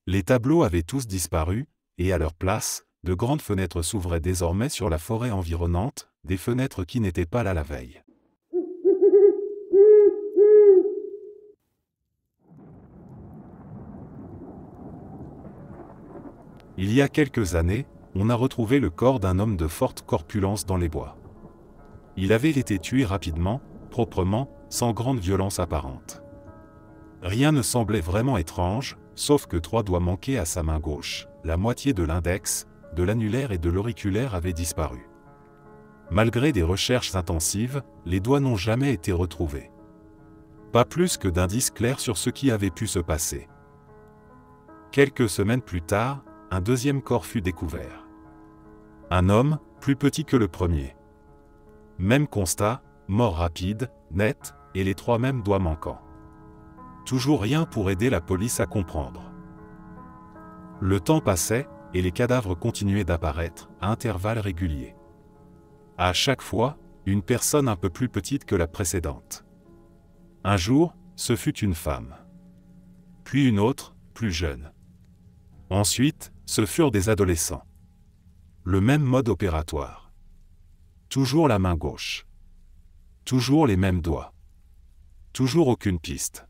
Les tableaux avaient tous disparu, et à leur place, de grandes fenêtres s'ouvraient désormais sur la forêt environnante, des fenêtres qui n'étaient pas là la veille. Il y a quelques années, on a retrouvé le corps d'un homme de forte corpulence dans les bois. Il avait été tué rapidement, proprement, sans grande violence apparente. Rien ne semblait vraiment étrange, sauf que 3 doigts manquaient à sa main gauche, la moitié de l'index, de l'annulaire et de l'auriculaire avaient disparu. Malgré des recherches intensives, les doigts n'ont jamais été retrouvés. Pas plus que d'indices clairs sur ce qui avait pu se passer. Quelques semaines plus tard, un deuxième corps fut découvert. Un homme, plus petit que le premier. Même constat, mort rapide, net, et les 3 mêmes doigts manquants. Toujours rien pour aider la police à comprendre. Le temps passait, et les cadavres continuaient d'apparaître, à intervalles réguliers. À chaque fois, une personne un peu plus petite que la précédente. Un jour, ce fut une femme. Puis une autre, plus jeune. Ensuite, ce furent des adolescents. Le même mode opératoire. Toujours la main gauche. Toujours les mêmes doigts. Toujours aucune piste.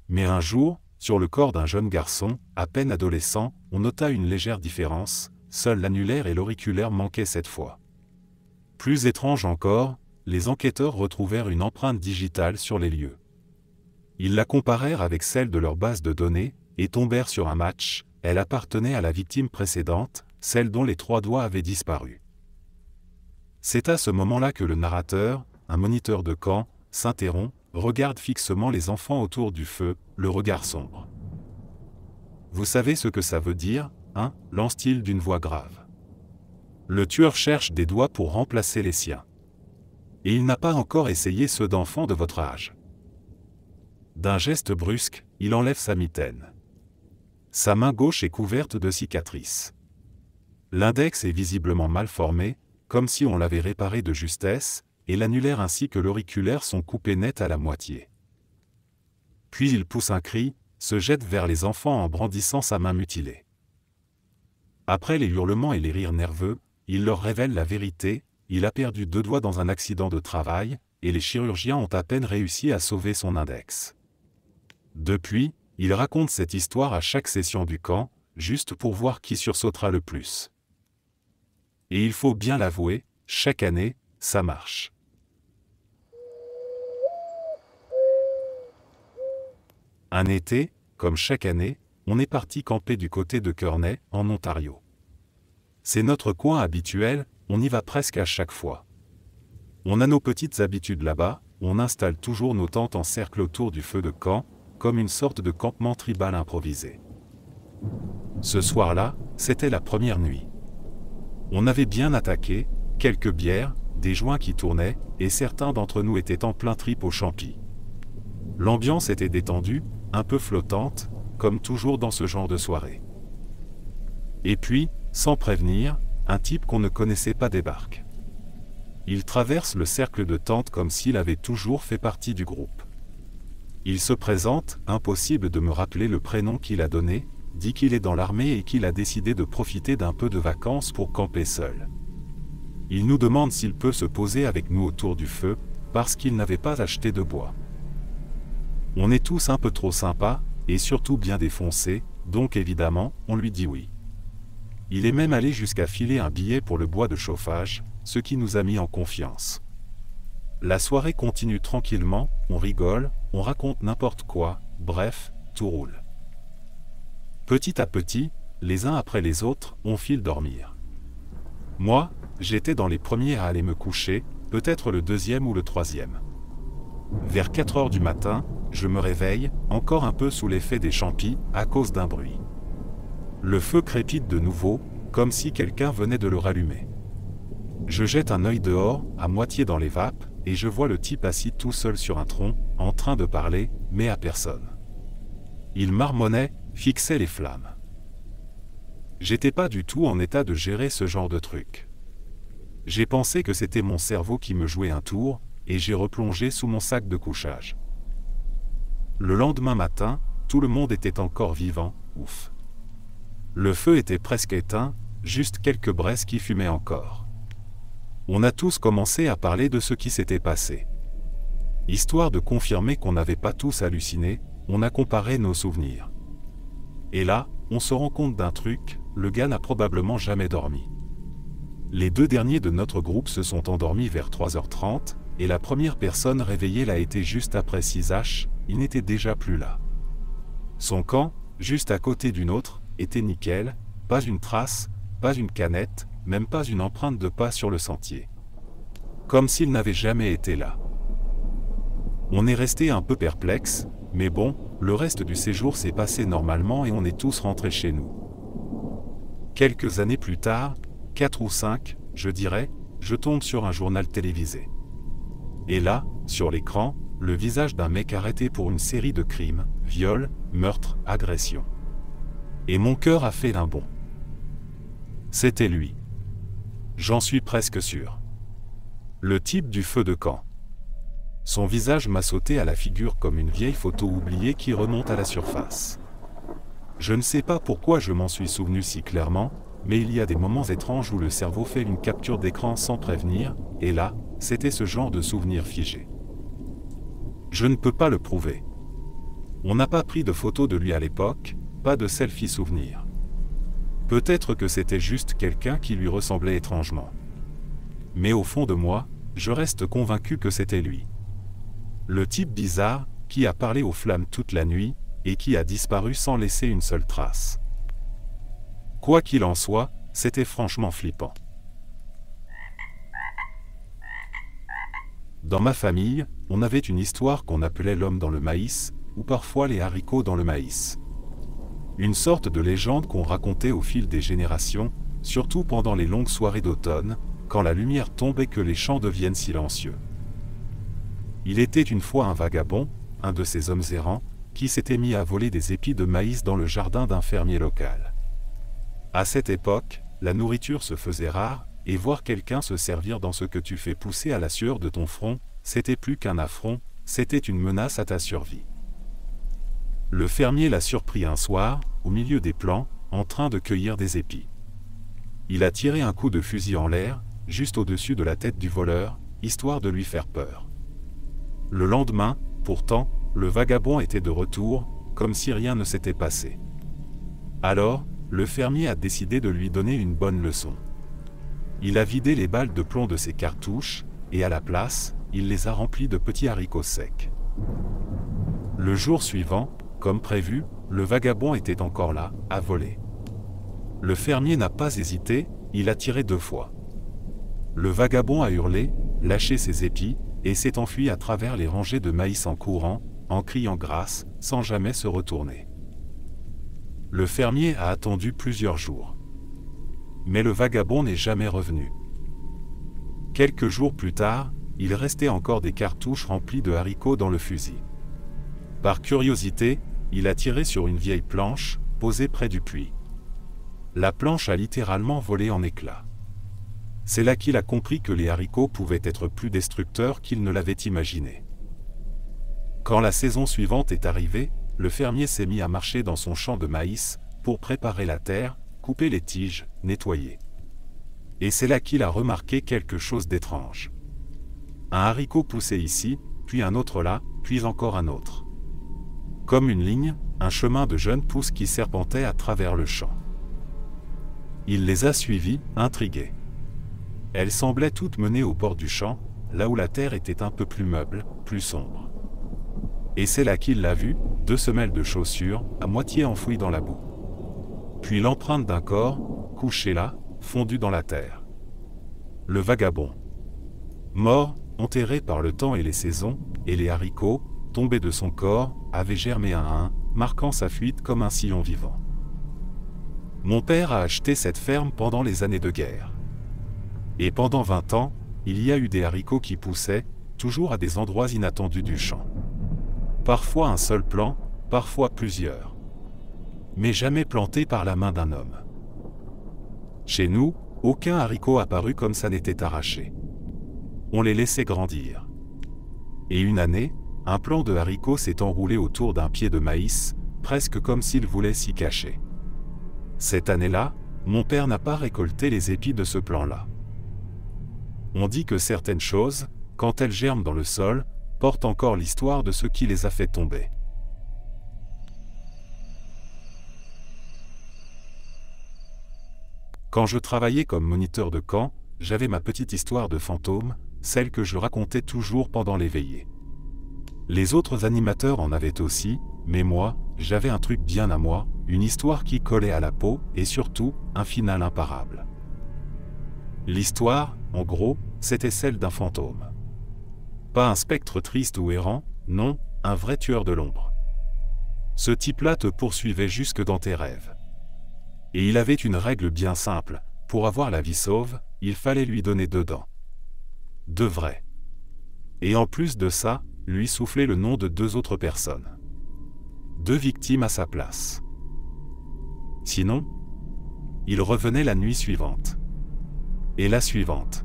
Mais un jour, sur le corps d'un jeune garçon, à peine adolescent, on nota une légère différence, seul l'annulaire et l'auriculaire manquaient cette fois. Plus étrange encore, les enquêteurs retrouvèrent une empreinte digitale sur les lieux. Ils la comparèrent avec celle de leur base de données, et tombèrent sur un match, elle appartenait à la victime précédente, celle dont les 3 doigts avaient disparu. C'est à ce moment-là que le narrateur, un moniteur de camp, s'interrompt, regarde fixement les enfants autour du feu, le regard sombre. « Vous savez ce que ça veut dire, hein » lance-t-il d'une voix grave. Le tueur cherche des doigts pour remplacer les siens. Et il n'a pas encore essayé ceux d'enfants de votre âge. D'un geste brusque, il enlève sa mitaine. Sa main gauche est couverte de cicatrices. L'index est visiblement mal formé, comme si on l'avait réparé de justesse, et l'annulaire ainsi que l'auriculaire sont coupés net à la moitié. Puis il pousse un cri, se jette vers les enfants en brandissant sa main mutilée. Après les hurlements et les rires nerveux, il leur révèle la vérité, il a perdu 2 doigts dans un accident de travail, et les chirurgiens ont à peine réussi à sauver son index. Depuis, il raconte cette histoire à chaque session du camp, juste pour voir qui sursautera le plus. Et il faut bien l'avouer, chaque année, ça marche. Un été, comme chaque année, on est parti camper du côté de Kearney, en Ontario. C'est notre coin habituel, on y va presque à chaque fois. On a nos petites habitudes là-bas, on installe toujours nos tentes en cercle autour du feu de camp, comme une sorte de campement tribal improvisé. Ce soir-là, c'était la première nuit. On avait bien attaqué, quelques bières, des joints qui tournaient, et certains d'entre nous étaient en plein trip au champi. L'ambiance était détendue, un peu flottante, comme toujours dans ce genre de soirée. Et puis, sans prévenir, un type qu'on ne connaissait pas débarque. Il traverse le cercle de tentes comme s'il avait toujours fait partie du groupe. Il se présente, impossible de me rappeler le prénom qu'il a donné, dit qu'il est dans l'armée et qu'il a décidé de profiter d'un peu de vacances pour camper seul. Il nous demande s'il peut se poser avec nous autour du feu, parce qu'il n'avait pas acheté de bois. On est tous un peu trop sympas, et surtout bien défoncés, donc évidemment, on lui dit oui. Il est même allé jusqu'à filer un billet pour le bois de chauffage, ce qui nous a mis en confiance. La soirée continue tranquillement, on rigole, on raconte n'importe quoi, bref, tout roule. Petit à petit, les uns après les autres, on file dormir. Moi, j'étais dans les premiers à aller me coucher, peut-être le 2e ou le 3e. Vers 4 heures du matin, je me réveille, encore un peu sous l'effet des champis, à cause d'un bruit. Le feu crépite de nouveau, comme si quelqu'un venait de le rallumer. Je jette un œil dehors, à moitié dans les vapes, et je vois le type assis tout seul sur un tronc, en train de parler, mais à personne. Il marmonnait, fixait les flammes. J'étais pas du tout en état de gérer ce genre de truc. J'ai pensé que c'était mon cerveau qui me jouait un tour, et j'ai replongé sous mon sac de couchage. Le lendemain matin, tout le monde était encore vivant, Ouf. Le feu était presque éteint, juste quelques braises qui fumaient encore. On a tous commencé à parler de ce qui s'était passé. Histoire de confirmer qu'on n'avait pas tous halluciné, on a comparé nos souvenirs. Et là, on se rend compte d'un truc, le gars n'a probablement jamais dormi. Les 2 derniers de notre groupe se sont endormis vers 3h30, et la première personne réveillée l'a été juste après 6h, il n'était déjà plus là. Son camp, juste à côté d'une autre, était nickel, pas une trace, pas une canette, même pas une empreinte de pas sur le sentier. Comme s'il n'avait jamais été là. On est resté un peu perplexe, mais bon, le reste du séjour s'est passé normalement et on est tous rentrés chez nous. Quelques années plus tard, 4 ou 5, je dirais, je tombe sur un journal télévisé. Et là, sur l'écran, le visage d'un mec arrêté pour une série de crimes, viols, meurtres, agressions. Et mon cœur a fait d'un bond. C'était lui. J'en suis presque sûr. Le type du feu de camp. Son visage m'a sauté à la figure comme une vieille photo oubliée qui remonte à la surface. Je ne sais pas pourquoi je m'en suis souvenu si clairement, mais il y a des moments étranges où le cerveau fait une capture d'écran sans prévenir, et là, c'était ce genre de souvenir figé. Je ne peux pas le prouver. On n'a pas pris de photos de lui à l'époque, pas de selfie souvenir. Peut-être que c'était juste quelqu'un qui lui ressemblait étrangement. Mais au fond de moi, je reste convaincu que c'était lui. Le type bizarre, qui a parlé aux flammes toute la nuit, et qui a disparu sans laisser une seule trace. Quoi qu'il en soit, c'était franchement flippant. Dans ma famille, on avait une histoire qu'on appelait l'homme dans le maïs, ou parfois les haricots dans le maïs. Une sorte de légende qu'on racontait au fil des générations, surtout pendant les longues soirées d'automne, quand la lumière tombe et que les champs deviennent silencieux. Il était une fois un vagabond, un de ces hommes errants, qui s'était mis à voler des épis de maïs dans le jardin d'un fermier local. À cette époque, la nourriture se faisait rare, et voir quelqu'un se servir dans ce que tu fais pousser à la sueur de ton front, c'était plus qu'un affront, c'était une menace à ta survie. Le fermier l'a surpris un soir, au milieu des plants, en train de cueillir des épis. Il a tiré un coup de fusil en l'air, juste au-dessus de la tête du voleur, histoire de lui faire peur. Le lendemain, pourtant, le vagabond était de retour, comme si rien ne s'était passé. Alors, le fermier a décidé de lui donner une bonne leçon. Il a vidé les balles de plomb de ses cartouches, et à la place, il les a remplies de petits haricots secs. Le jour suivant, comme prévu, le vagabond était encore là, à voler. Le fermier n'a pas hésité, il a tiré 2 fois. Le vagabond a hurlé, lâché ses épis, et s'est enfui à travers les rangées de maïs en courant, en criant grâce, sans jamais se retourner. Le fermier a attendu plusieurs jours. Mais le vagabond n'est jamais revenu. Quelques jours plus tard, il restait encore des cartouches remplies de haricots dans le fusil. Par curiosité, il a tiré sur une vieille planche, posée près du puits. La planche a littéralement volé en éclats. C'est là qu'il a compris que les haricots pouvaient être plus destructeurs qu'il ne l'avait imaginé. Quand la saison suivante est arrivée, le fermier s'est mis à marcher dans son champ de maïs, pour préparer la terre, couper les tiges, nettoyer. Et c'est là qu'il a remarqué quelque chose d'étrange. Un haricot poussait ici, puis un autre là, puis encore un autre. Comme une ligne, un chemin de jeunes pousses qui serpentait à travers le champ. Il les a suivies, intrigué. Elles semblaient toutes mener au bord du champ, là où la terre était un peu plus meuble, plus sombre. Et c'est là qu'il l'a vu, 2 semelles de chaussures, à moitié enfouies dans la boue. Puis l'empreinte d'un corps, couché là, fondu dans la terre. Le vagabond. Mort, enterré par le temps et les saisons, et les haricots, tombés de son corps, avaient germé un à un, marquant sa fuite comme un sillon vivant. Mon père a acheté cette ferme pendant les années de guerre. Et pendant 20 ans, il y a eu des haricots qui poussaient, toujours à des endroits inattendus du champ. Parfois un seul plant, parfois plusieurs. Mais jamais plantés par la main d'un homme. Chez nous, aucun haricot apparut comme ça n'était arraché. On les laissait grandir. Et une année, un plant de haricots s'est enroulé autour d'un pied de maïs, presque comme s'il voulait s'y cacher. Cette année-là, mon père n'a pas récolté les épis de ce plan-là. On dit que certaines choses, quand elles germent dans le sol, portent encore l'histoire de ce qui les a fait tomber. Quand je travaillais comme moniteur de camp, j'avais ma petite histoire de fantôme, celle que je racontais toujours pendant les veillées. Les autres animateurs en avaient aussi, mais moi, j'avais un truc bien à moi, une histoire qui collait à la peau, et surtout, un final imparable. L'histoire, en gros, c'était celle d'un fantôme. Pas un spectre triste ou errant, non, un vrai tueur de l'ombre. Ce type-là te poursuivait jusque dans tes rêves. Et il avait une règle bien simple, pour avoir la vie sauve, il fallait lui donner 2 dents. 2 vraies. Et en plus de ça, lui souffler le nom de 2 autres personnes. 2 victimes à sa place. Sinon, il revenait la nuit suivante. Et la suivante.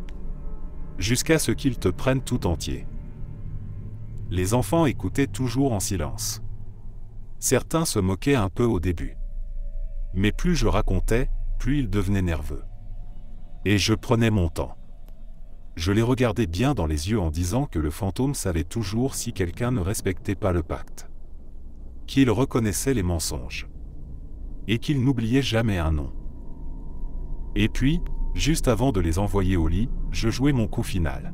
Jusqu'à ce qu'il te prenne tout entier. Les enfants écoutaient toujours en silence. Certains se moquaient un peu au début. Mais plus je racontais, plus ils devenaient nerveux. Et je prenais mon temps. Je les regardais bien dans les yeux en disant que le fantôme savait toujours si quelqu'un ne respectait pas le pacte. Qu'il reconnaissait les mensonges. Et qu'il n'oubliait jamais un nom. Et puis, juste avant de les envoyer au lit, je jouais mon coup final.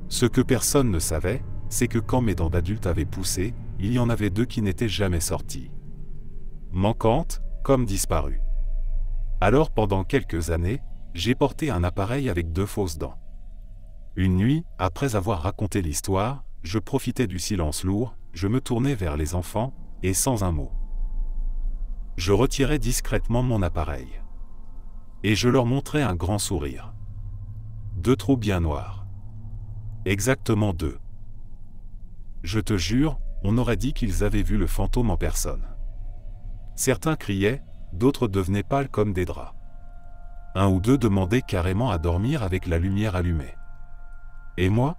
Ce que personne ne savait, c'est que quand mes dents d'adulte avaient poussé, il y en avait 2 qui n'étaient jamais sorties. Manquantes, comme disparues. Alors pendant quelques années, j'ai porté un appareil avec 2 fausses dents. Une nuit, après avoir raconté l'histoire, je profitais du silence lourd, je me tournais vers les enfants, et sans un mot. Je retirais discrètement mon appareil. Et je leur montrais un grand sourire. 2 trous bien noirs. Exactement 2. Je te jure, on aurait dit qu'ils avaient vu le fantôme en personne. Certains criaient, d'autres devenaient pâles comme des draps. 1 ou 2 demandaient carrément à dormir avec la lumière allumée. Et moi?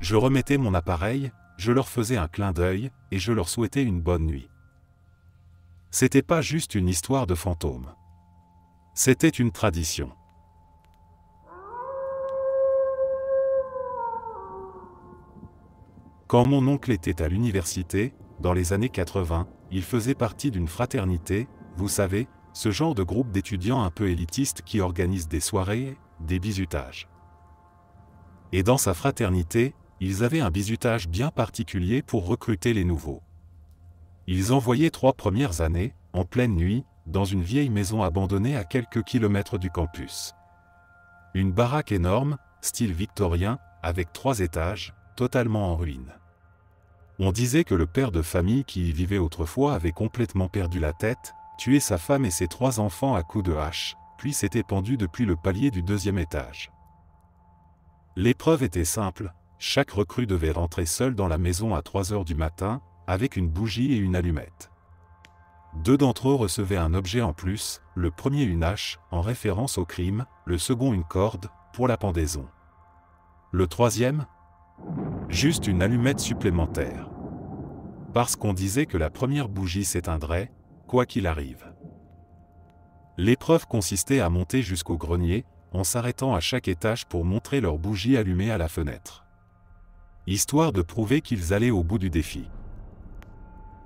Je remettais mon appareil, je leur faisais un clin d'œil, et je leur souhaitais une bonne nuit. C'était pas juste une histoire de fantôme. C'était une tradition. Quand mon oncle était à l'université, dans les années 80, il faisait partie d'une fraternité, vous savez, ce genre de groupe d'étudiants un peu élitistes qui organisent des soirées, des bizutages. Et dans sa fraternité, ils avaient un bizutage bien particulier pour recruter les nouveaux. Ils envoyaient 3 premières années, en pleine nuit, dans une vieille maison abandonnée à quelques kilomètres du campus. Une baraque énorme, style victorien, avec 3 étages, totalement en ruine. On disait que le père de famille qui y vivait autrefois avait complètement perdu la tête, tué sa femme et ses 3 enfants à coups de hache, puis s'était pendu depuis le palier du 2e étage. L'épreuve était simple, chaque recrue devait rentrer seul dans la maison à 3 heures du matin, avec une bougie et une allumette. 2 d'entre eux recevaient un objet en plus, le premier une hache, en référence au crime, le second une corde, pour la pendaison. Le 3e, juste une allumette supplémentaire. Parce qu'on disait que la première bougie s'éteindrait, quoi qu'il arrive. L'épreuve consistait à monter jusqu'au grenier, en s'arrêtant à chaque étage pour montrer leur bougie allumée à la fenêtre. Histoire de prouver qu'ils allaient au bout du défi.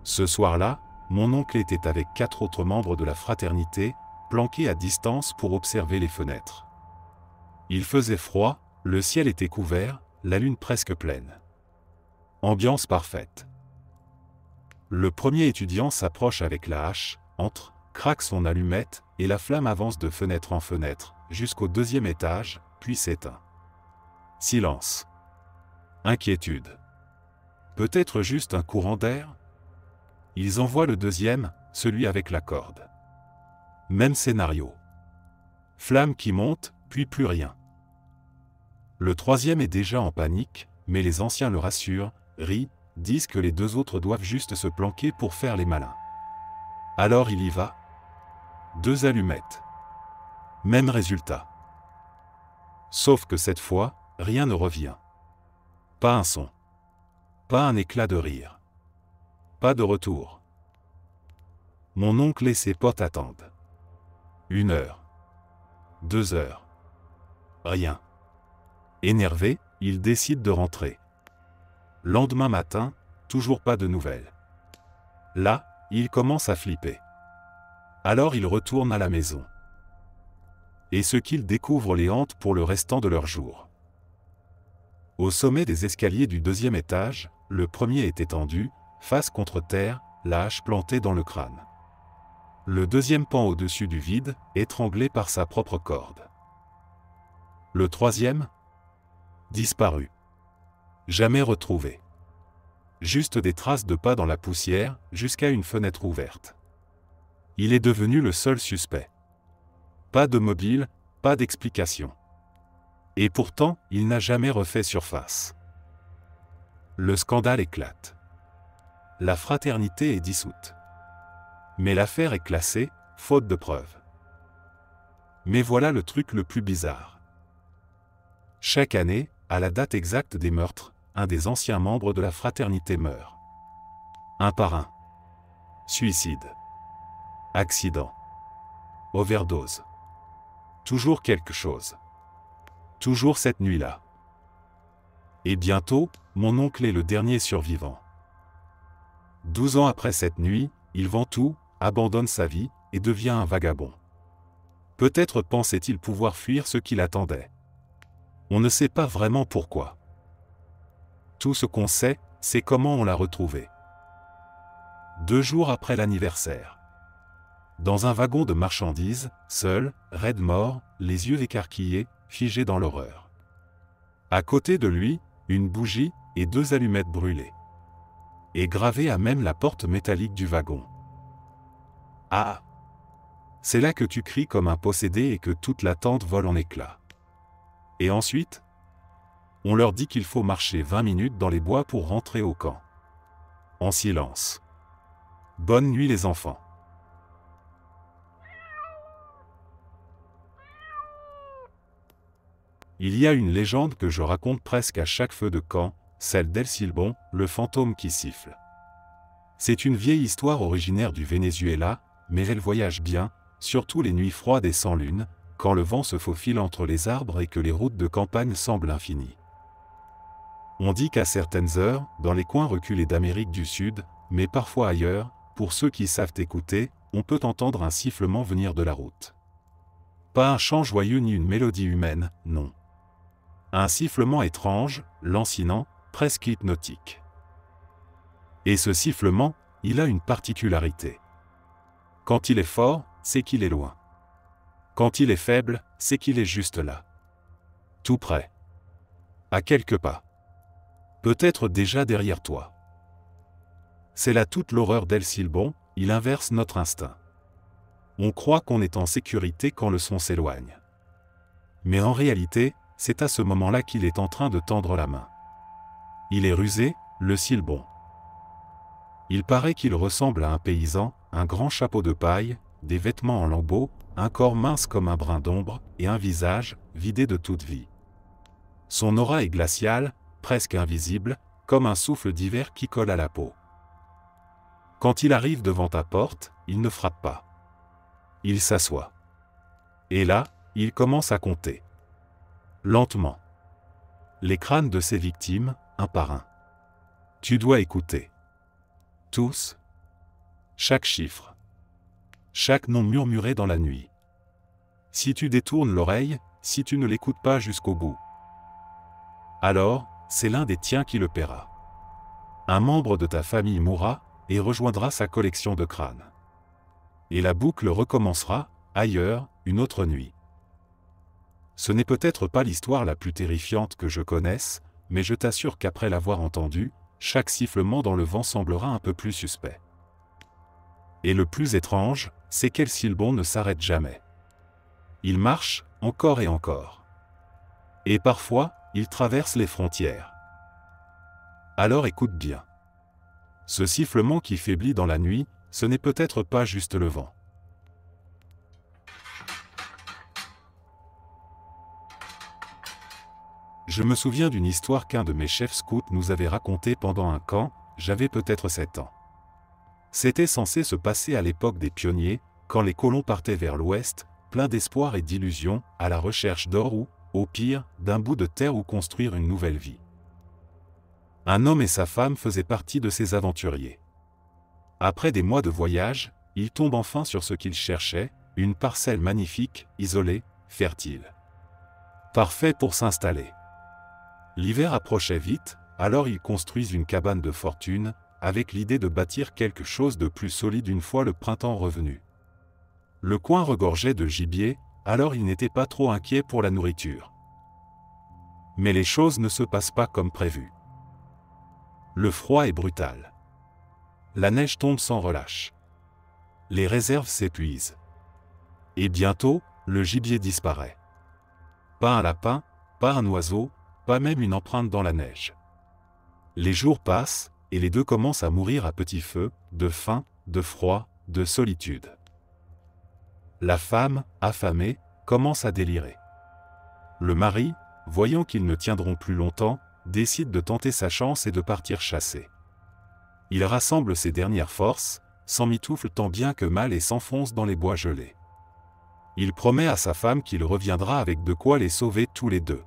Ce soir-là, mon oncle était avec 4 autres membres de la fraternité, planqués à distance pour observer les fenêtres. Il faisait froid, le ciel était couvert, la lune presque pleine. Ambiance parfaite. Le premier étudiant s'approche avec la hache, entre, craque son allumette, et la flamme avance de fenêtre en fenêtre, jusqu'au 2e étage, puis s'éteint. Silence. Inquiétude. Peut-être juste un courant d'air? Ils envoient le 2e, celui avec la corde. Même scénario. Flamme qui monte, puis plus rien. Le 3e est déjà en panique, mais les anciens le rassurent, rient, disent que les 2 autres doivent juste se planquer pour faire les malins. Alors il y va. 2 allumettes. Même résultat. Sauf que cette fois, rien ne revient. Pas un son. Pas un éclat de rire. Pas de retour. Mon oncle et ses potes attendent. 1 heure. 2 heures. Rien. Énervé, il décide de rentrer. Lendemain matin, toujours pas de nouvelles. Là, il commence à flipper. Alors il retourne à la maison. Et ce qu'il découvre les hante pour le restant de leur jour. Au sommet des escaliers du 2e étage, le premier est étendu, face contre terre, la hache plantée dans le crâne. Le 2e pend au-dessus du vide, étranglé par sa propre corde. Le 3e, disparu. Jamais retrouvé. Juste des traces de pas dans la poussière, jusqu'à une fenêtre ouverte. Il est devenu le seul suspect. Pas de mobile, pas d'explication. Et pourtant, il n'a jamais refait surface. Le scandale éclate. La fraternité est dissoute. Mais l'affaire est classée, faute de preuves. Mais voilà le truc le plus bizarre. Chaque année, à la date exacte des meurtres, un des anciens membres de la fraternité meurt. Un par un. Suicide. Accident. Overdose. Toujours quelque chose. Toujours cette nuit-là. Et bientôt, mon oncle est le dernier survivant. 12 ans après cette nuit, il vend tout, abandonne sa vie, et devient un vagabond. Peut-être pensait-il pouvoir fuir ce qui l'attendait. On ne sait pas vraiment pourquoi. Tout ce qu'on sait, c'est comment on l'a retrouvé. 2 jours après l'anniversaire. Dans un wagon de marchandises, seul, raide mort, les yeux écarquillés, figé dans l'horreur. À côté de lui, une bougie et 2 allumettes brûlées. Et gravé à même la porte métallique du wagon. Ah! C'est là que tu cries comme un possédé et que toute la tente vole en éclats. Et ensuite? On leur dit qu'il faut marcher 20 minutes dans les bois pour rentrer au camp. En silence. Bonne nuit les enfants. Il y a une légende que je raconte presque à chaque feu de camp, celle d'El Silbón, le fantôme qui siffle. C'est une vieille histoire originaire du Venezuela, mais elle voyage bien, surtout les nuits froides et sans lune, quand le vent se faufile entre les arbres et que les routes de campagne semblent infinies. On dit qu'à certaines heures, dans les coins reculés d'Amérique du Sud, mais parfois ailleurs, pour ceux qui savent écouter, on peut entendre un sifflement venir de la route. Pas un chant joyeux ni une mélodie humaine, non. Un sifflement étrange, lancinant, presque hypnotique. Et ce sifflement, il a une particularité. Quand il est fort, c'est qu'il est loin. Quand il est faible, c'est qu'il est juste là. Tout près. À quelques pas. Peut-être déjà derrière toi. C'est là toute l'horreur d'El Silbón, il inverse notre instinct. On croit qu'on est en sécurité quand le son s'éloigne. Mais en réalité, c'est à ce moment-là qu'il est en train de tendre la main. Il est rusé, le Silbón. Il paraît qu'il ressemble à un paysan, un grand chapeau de paille, des vêtements en lambeaux, un corps mince comme un brin d'ombre, et un visage, vidé de toute vie. Son aura est glaciale, presque invisible, comme un souffle d'hiver qui colle à la peau. Quand il arrive devant ta porte, il ne frappe pas. Il s'assoit. Et là, il commence à compter. Lentement. Les crânes de ses victimes, un par un. Tu dois écouter. Tous. Chaque chiffre. Chaque nom murmuré dans la nuit. Si tu détournes l'oreille, si tu ne l'écoutes pas jusqu'au bout, alors, c'est l'un des tiens qui le paiera. Un membre de ta famille mourra, et rejoindra sa collection de crânes. Et la boucle recommencera, ailleurs, une autre nuit. Ce n'est peut-être pas l'histoire la plus terrifiante que je connaisse, mais je t'assure qu'après l'avoir entendue, chaque sifflement dans le vent semblera un peu plus suspect. Et le plus étrange, c'est qu'El Silbón ne s'arrête jamais. Il marche, encore et encore. Et parfois, il traverse les frontières. Alors écoute bien. Ce sifflement qui faiblit dans la nuit, ce n'est peut-être pas juste le vent. Je me souviens d'une histoire qu'un de mes chefs scouts nous avait racontée pendant un camp, j'avais peut-être 7 ans. C'était censé se passer à l'époque des pionniers, quand les colons partaient vers l'ouest, pleins d'espoir et d'illusions, à la recherche d'or ou, au pire, d'un bout de terre où construire une nouvelle vie. Un homme et sa femme faisaient partie de ces aventuriers. Après des mois de voyage, ils tombent enfin sur ce qu'ils cherchaient, une parcelle magnifique, isolée, fertile. Parfait pour s'installer. L'hiver approchait vite, alors ils construisent une cabane de fortune, avec l'idée de bâtir quelque chose de plus solide une fois le printemps revenu. Le coin regorgeait de gibier, alors ils n'étaient pas trop inquiets pour la nourriture. Mais les choses ne se passent pas comme prévu. Le froid est brutal. La neige tombe sans relâche. Les réserves s'épuisent. Et bientôt, le gibier disparaît. Pas un lapin, pas un oiseau, pas même une empreinte dans la neige. Les jours passent, et les deux commencent à mourir à petit feu, de faim, de froid, de solitude. La femme, affamée, commence à délirer. Le mari, voyant qu'ils ne tiendront plus longtemps, décide de tenter sa chance et de partir chasser. Il rassemble ses dernières forces, s'emmitoufle tant bien que mal et s'enfonce dans les bois gelés. Il promet à sa femme qu'il reviendra avec de quoi les sauver tous les deux.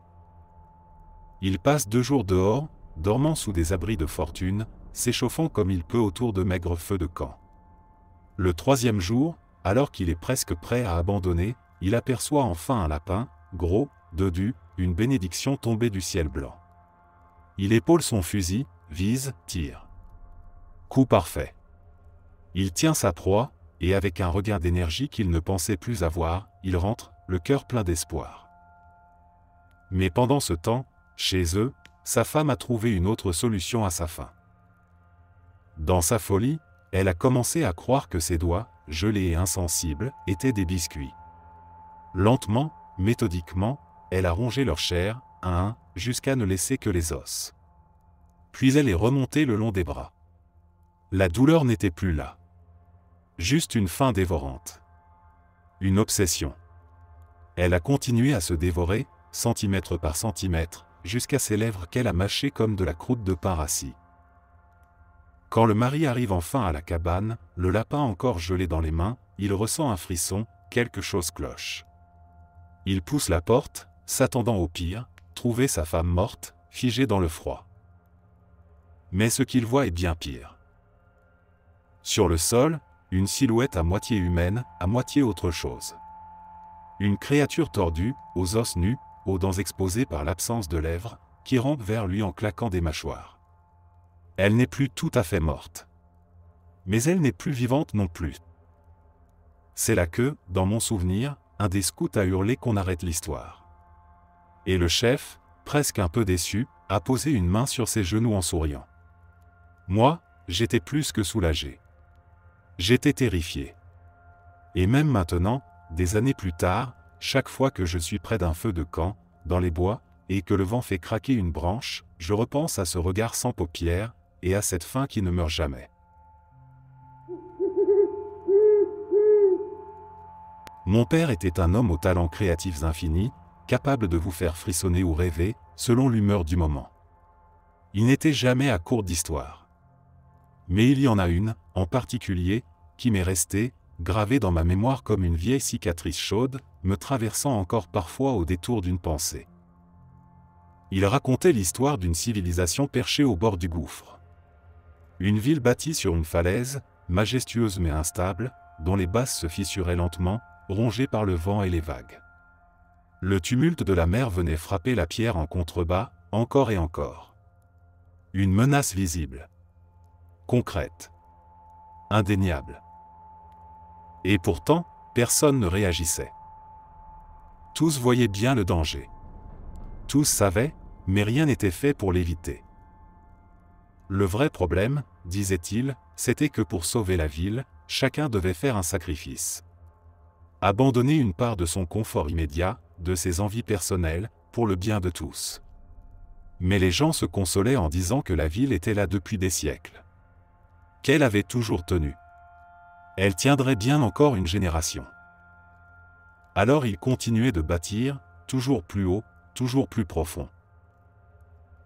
Il passe 2 jours dehors, dormant sous des abris de fortune, s'échauffant comme il peut autour de maigres feux de camp. Le 3e jour, alors qu'il est presque prêt à abandonner, il aperçoit enfin un lapin, gros, dodu, une bénédiction tombée du ciel blanc. Il épaule son fusil, vise, tire. Coup parfait. Il tient sa proie, et avec un regain d'énergie qu'il ne pensait plus avoir, il rentre, le cœur plein d'espoir. Mais pendant ce temps, chez eux, sa femme a trouvé une autre solution à sa faim. Dans sa folie, elle a commencé à croire que ses doigts, gelés et insensibles, étaient des biscuits. Lentement, méthodiquement, elle a rongé leur chair, un à un, jusqu'à ne laisser que les os. Puis elle est remontée le long des bras. La douleur n'était plus là. Juste une faim dévorante. Une obsession. Elle a continué à se dévorer, centimètre par centimètre, jusqu'à ses lèvres qu'elle a mâchées comme de la croûte de pain rassis. Quand le mari arrive enfin à la cabane, le lapin encore gelé dans les mains, il ressent un frisson, quelque chose cloche. Il pousse la porte, s'attendant au pire, trouver sa femme morte, figée dans le froid. Mais ce qu'il voit est bien pire. Sur le sol, une silhouette à moitié humaine, à moitié autre chose. Une créature tordue, aux os nus, aux dents exposées par l'absence de lèvres, qui rampe vers lui en claquant des mâchoires. Elle n'est plus tout à fait morte. Mais elle n'est plus vivante non plus. C'est là que, dans mon souvenir, un des scouts a hurlé qu'on arrête l'histoire. Et le chef, presque un peu déçu, a posé une main sur ses genoux en souriant. Moi, j'étais plus que soulagé. J'étais terrifié. Et même maintenant, des années plus tard, chaque fois que je suis près d'un feu de camp, dans les bois, et que le vent fait craquer une branche, je repense à ce regard sans paupières, et à cette faim qui ne meurt jamais. Mon père était un homme aux talents créatifs infinis, capable de vous faire frissonner ou rêver, selon l'humeur du moment. Il n'était jamais à court d'histoire. Mais il y en a une, en particulier, qui m'est restée, gravée dans ma mémoire comme une vieille cicatrice chaude, me traversant encore parfois au détour d'une pensée. Il racontait l'histoire d'une civilisation perchée au bord du gouffre. Une ville bâtie sur une falaise, majestueuse mais instable, dont les bases se fissuraient lentement, rongées par le vent et les vagues. Le tumulte de la mer venait frapper la pierre en contrebas, encore et encore. Une menace visible. Concrète. Indéniable. Et pourtant, personne ne réagissait. Tous voyaient bien le danger. Tous savaient, mais rien n'était fait pour l'éviter. Le vrai problème, disait-il, c'était que pour sauver la ville, chacun devait faire un sacrifice. Abandonner une part de son confort immédiat, de ses envies personnelles, pour le bien de tous. Mais les gens se consolaient en disant que la ville était là depuis des siècles. Qu'elle avait toujours tenu. Elle tiendrait bien encore une génération. Alors ils continuaient de bâtir, toujours plus haut, toujours plus profond.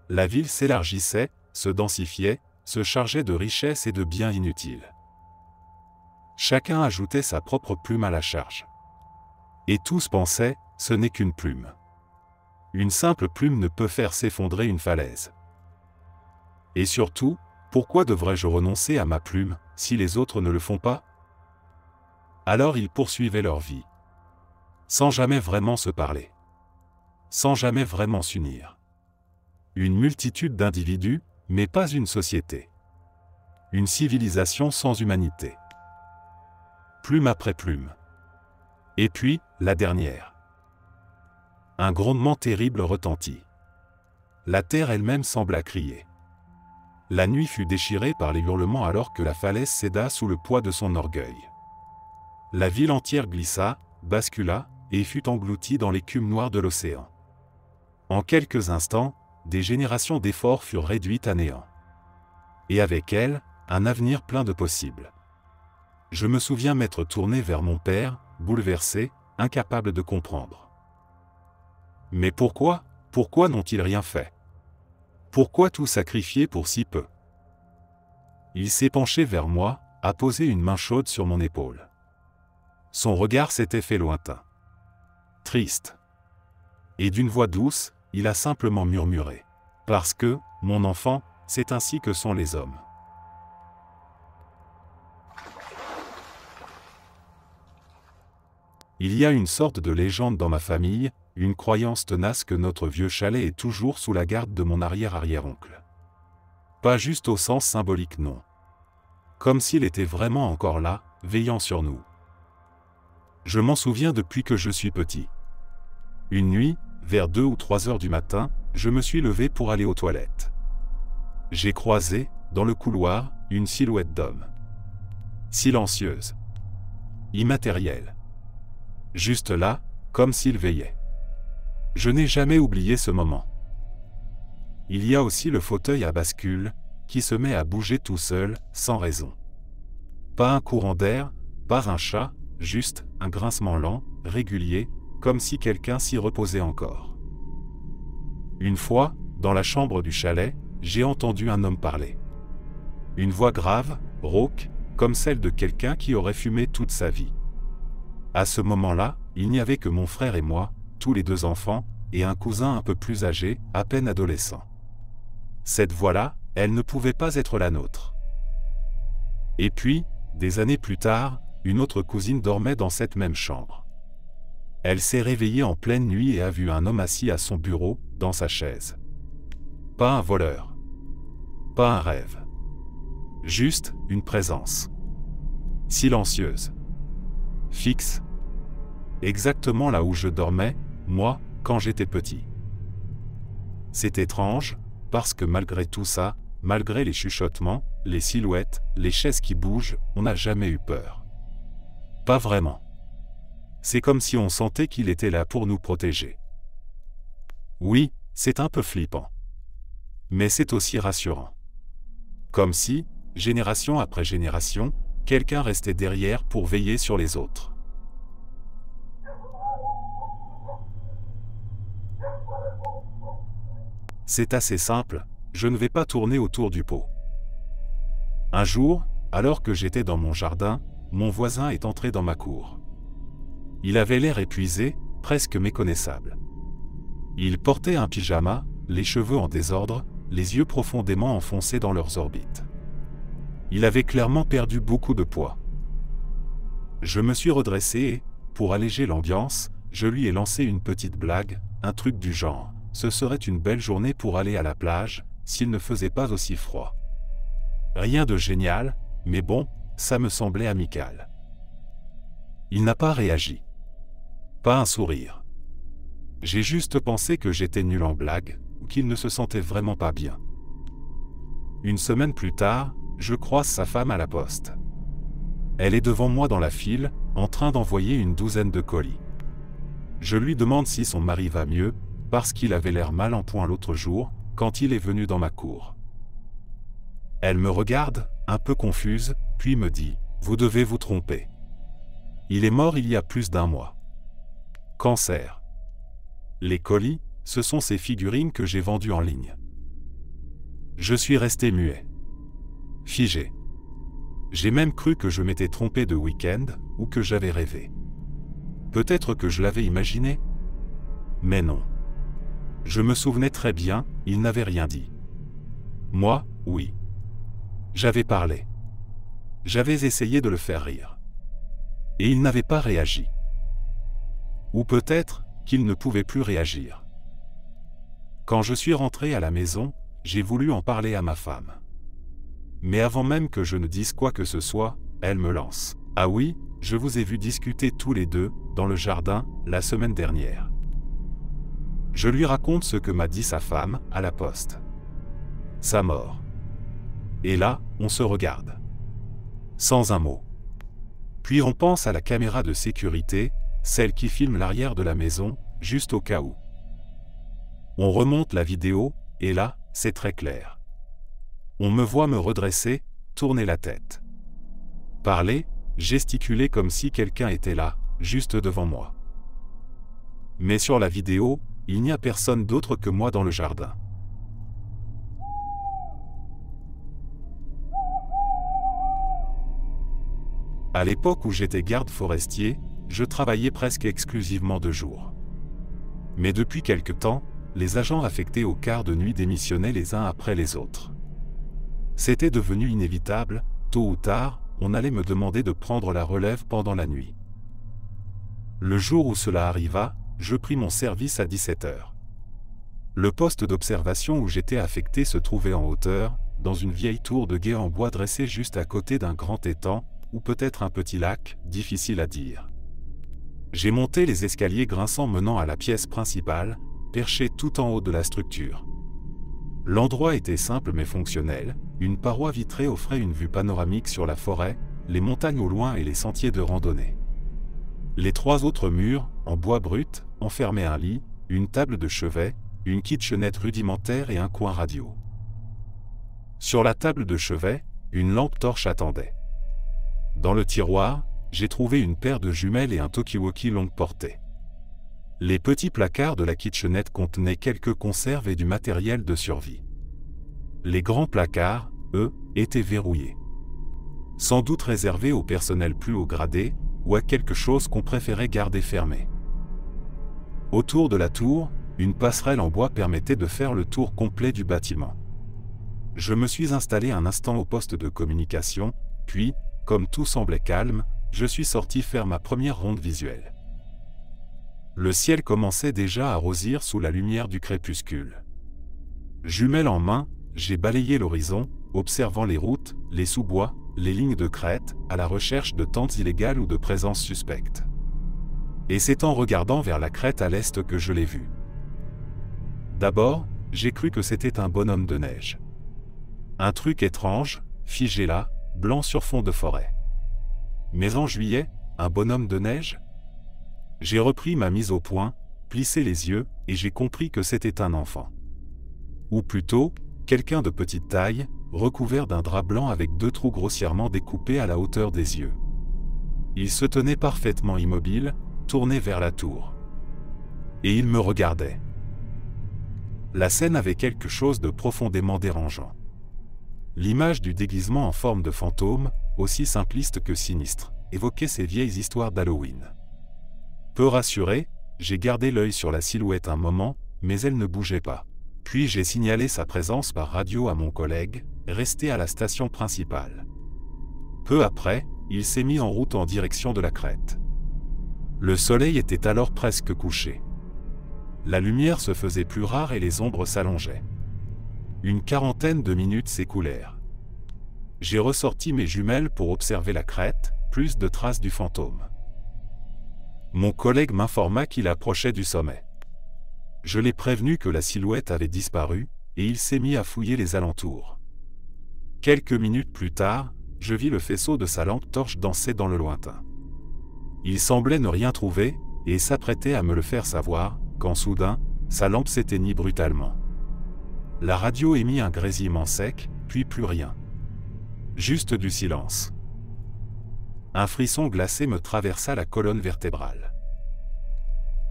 La ville s'élargissait, se densifiait, se chargeait de richesses et de biens inutiles. Chacun ajoutait sa propre plume à la charge. Et tous pensaient, ce n'est qu'une plume. Une simple plume ne peut faire s'effondrer une falaise. Et surtout, pourquoi devrais-je renoncer à ma plume, si les autres ne le font pas? Alors ils poursuivaient leur vie. Sans jamais vraiment se parler. Sans jamais vraiment s'unir. Une multitude d'individus, mais pas une société. Une civilisation sans humanité. Plume après plume. Et puis, la dernière. Un grondement terrible retentit. La terre elle-même sembla crier. La nuit fut déchirée par les hurlements alors que la falaise céda sous le poids de son orgueil. La ville entière glissa, bascula, et fut engloutie dans l'écume noire de l'océan. En quelques instants, des générations d'efforts furent réduites à néant. Et avec elles, un avenir plein de possibles. Je me souviens m'être tourné vers mon père, bouleversé, incapable de comprendre. Mais pourquoi n'ont-ils rien fait? Pourquoi tout sacrifier pour si peu? Il s'est penché vers moi, a posé une main chaude sur mon épaule. Son regard s'était fait lointain. Triste. Et d'une voix douce, il a simplement murmuré. Parce que, mon enfant, c'est ainsi que sont les hommes. Il y a une sorte de légende dans ma famille, une croyance tenace que notre vieux chalet est toujours sous la garde de mon arrière-arrière-oncle. Pas juste au sens symbolique, non. Comme s'il était vraiment encore là, veillant sur nous. Je m'en souviens depuis que je suis petit. Une nuit, vers 2 ou 3 heures du matin, je me suis levé pour aller aux toilettes. J'ai croisé, dans le couloir, une silhouette d'homme. Silencieuse. Immatérielle. Juste là, comme s'il veillait. Je n'ai jamais oublié ce moment. Il y a aussi le fauteuil à bascule, qui se met à bouger tout seul, sans raison. Pas un courant d'air, pas un chat, juste un grincement lent, régulier, comme si quelqu'un s'y reposait encore. Une fois, dans la chambre du chalet, j'ai entendu un homme parler. Une voix grave, rauque, comme celle de quelqu'un qui aurait fumé toute sa vie. À ce moment-là, il n'y avait que mon frère et moi, tous les 2 enfants, et un cousin un peu plus âgé, à peine adolescent. Cette voix-là, elle ne pouvait pas être la nôtre. Et puis, des années plus tard, une autre cousine dormait dans cette même chambre. Elle s'est réveillée en pleine nuit et a vu un homme assis à son bureau, dans sa chaise. Pas un voleur. Pas un rêve. Juste une présence. Silencieuse. Fixe. Exactement là où je dormais, moi, quand j'étais petit. C'est étrange, parce que malgré tout ça, malgré les chuchotements, les silhouettes, les chaises qui bougent, on n'a jamais eu peur. Pas vraiment. C'est comme si on sentait qu'il était là pour nous protéger. Oui, c'est un peu flippant. Mais c'est aussi rassurant. Comme si, génération après génération, quelqu'un restait derrière pour veiller sur les autres. C'est assez simple, je ne vais pas tourner autour du pot. Un jour, alors que j'étais dans mon jardin, mon voisin est entré dans ma cour. Il avait l'air épuisé, presque méconnaissable. Il portait un pyjama, les cheveux en désordre, les yeux profondément enfoncés dans leurs orbites. Il avait clairement perdu beaucoup de poids. Je me suis redressé et, pour alléger l'ambiance, je lui ai lancé une petite blague, un truc du genre. Ce serait une belle journée pour aller à la plage, s'il ne faisait pas aussi froid. Rien de génial, mais bon, ça me semblait amical. Il n'a pas réagi. Pas un sourire. J'ai juste pensé que j'étais nul en blague, ou qu'il ne se sentait vraiment pas bien. Une semaine plus tard, je croise sa femme à la poste. Elle est devant moi dans la file, en train d'envoyer une 12aine de colis. Je lui demande si son mari va mieux, parce qu'il avait l'air mal en point l'autre jour, quand il est venu dans ma cour. Elle me regarde, un peu confuse, puis me dit « Vous devez vous tromper. Il est mort il y a plus d'1 mois. Cancer. » Les colis, ce sont ces figurines que j'ai vendues en ligne. Je suis resté muet. Figé. J'ai même cru que je m'étais trompé de week-end, ou que j'avais rêvé. Peut-être que je l'avais imaginé? Mais non. Je me souvenais très bien, il n'avait rien dit. Moi, oui. J'avais parlé. J'avais essayé de le faire rire. Et il n'avait pas réagi. Ou peut-être qu'il ne pouvait plus réagir. Quand je suis rentré à la maison, j'ai voulu en parler à ma femme. Mais avant même que je ne dise quoi que ce soit, elle me lance. « Ah oui, je vous ai vu discuter tous les deux, dans le jardin, la semaine dernière. » Je lui raconte ce que m'a dit sa femme, à la poste. Sa mort. Et là, on se regarde. Sans un mot. Puis on pense à la caméra de sécurité, celle qui filme l'arrière de la maison, juste au cas où. On remonte la vidéo, et là, c'est très clair. On me voit me redresser, tourner la tête. Parler, gesticuler comme si quelqu'un était là, juste devant moi. Mais sur la vidéo, il n'y a personne d'autre que moi dans le jardin. À l'époque où j'étais garde forestier, je travaillais presque exclusivement de jour. Mais depuis quelque temps, les agents affectés au quart de nuit démissionnaient les uns après les autres. C'était devenu inévitable, tôt ou tard, on allait me demander de prendre la relève pendant la nuit. Le jour où cela arriva, je pris mon service à 17h. Le poste d'observation où j'étais affecté se trouvait en hauteur, dans une vieille tour de guet en bois dressée juste à côté d'un grand étang, ou peut-être un petit lac, difficile à dire. J'ai monté les escaliers grinçants menant à la pièce principale, perché tout en haut de la structure. L'endroit était simple mais fonctionnel, une paroi vitrée offrait une vue panoramique sur la forêt, les montagnes au loin et les sentiers de randonnée. Les 3 autres murs, en bois brut, enfermaient un lit, une table de chevet, une kitchenette rudimentaire et un coin radio. Sur la table de chevet, une lampe torche attendait. Dans le tiroir, j'ai trouvé une paire de jumelles et un talkie-walkie longue portée. Les petits placards de la kitchenette contenaient quelques conserves et du matériel de survie. Les grands placards, eux, étaient verrouillés. Sans doute réservés au personnel plus haut gradé, ou à quelque chose qu'on préférait garder fermé. Autour de la tour, une passerelle en bois permettait de faire le tour complet du bâtiment. Je me suis installé un instant au poste de communication, puis, comme tout semblait calme, je suis sorti faire ma première ronde visuelle. Le ciel commençait déjà à rosir sous la lumière du crépuscule. Jumelle en main, j'ai balayé l'horizon, observant les routes, les sous-bois, les lignes de crête, à la recherche de tentes illégales ou de présences suspectes. Et c'est en regardant vers la crête à l'est que je l'ai vu. D'abord, j'ai cru que c'était un bonhomme de neige. Un truc étrange, figé là, blanc sur fond de forêt. Mais en juillet, un bonhomme de neige? J'ai repris ma mise au point, plissé les yeux, et j'ai compris que c'était un enfant. Ou plutôt, quelqu'un de petite taille, recouvert d'un drap blanc avec 2 trous grossièrement découpés à la hauteur des yeux. Il se tenait parfaitement immobile, tourné vers la tour. Et il me regardait. La scène avait quelque chose de profondément dérangeant. L'image du déguisement en forme de fantôme, aussi simpliste que sinistre, évoquait ces vieilles histoires d'Halloween. Peu rassuré, j'ai gardé l'œil sur la silhouette un moment, mais elle ne bougeait pas. Puis j'ai signalé sa présence par radio à mon collègue, resté à la station principale. Peu après, il s'est mis en route en direction de la crête. Le soleil était alors presque couché. La lumière se faisait plus rare et les ombres s'allongeaient. Une quarantaine de minutes s'écoulèrent. J'ai ressorti mes jumelles pour observer la crête, plus de traces du fantôme. Mon collègue m'informa qu'il approchait du sommet. Je l'ai prévenu que la silhouette avait disparu, et il s'est mis à fouiller les alentours. Quelques minutes plus tard, je vis le faisceau de sa lampe torche danser dans le lointain. Il semblait ne rien trouver, et s'apprêtait à me le faire savoir, quand soudain, sa lampe s'éteignit brutalement. La radio émit un grésillement sec, puis plus rien. Juste du silence. Un frisson glacé me traversa la colonne vertébrale.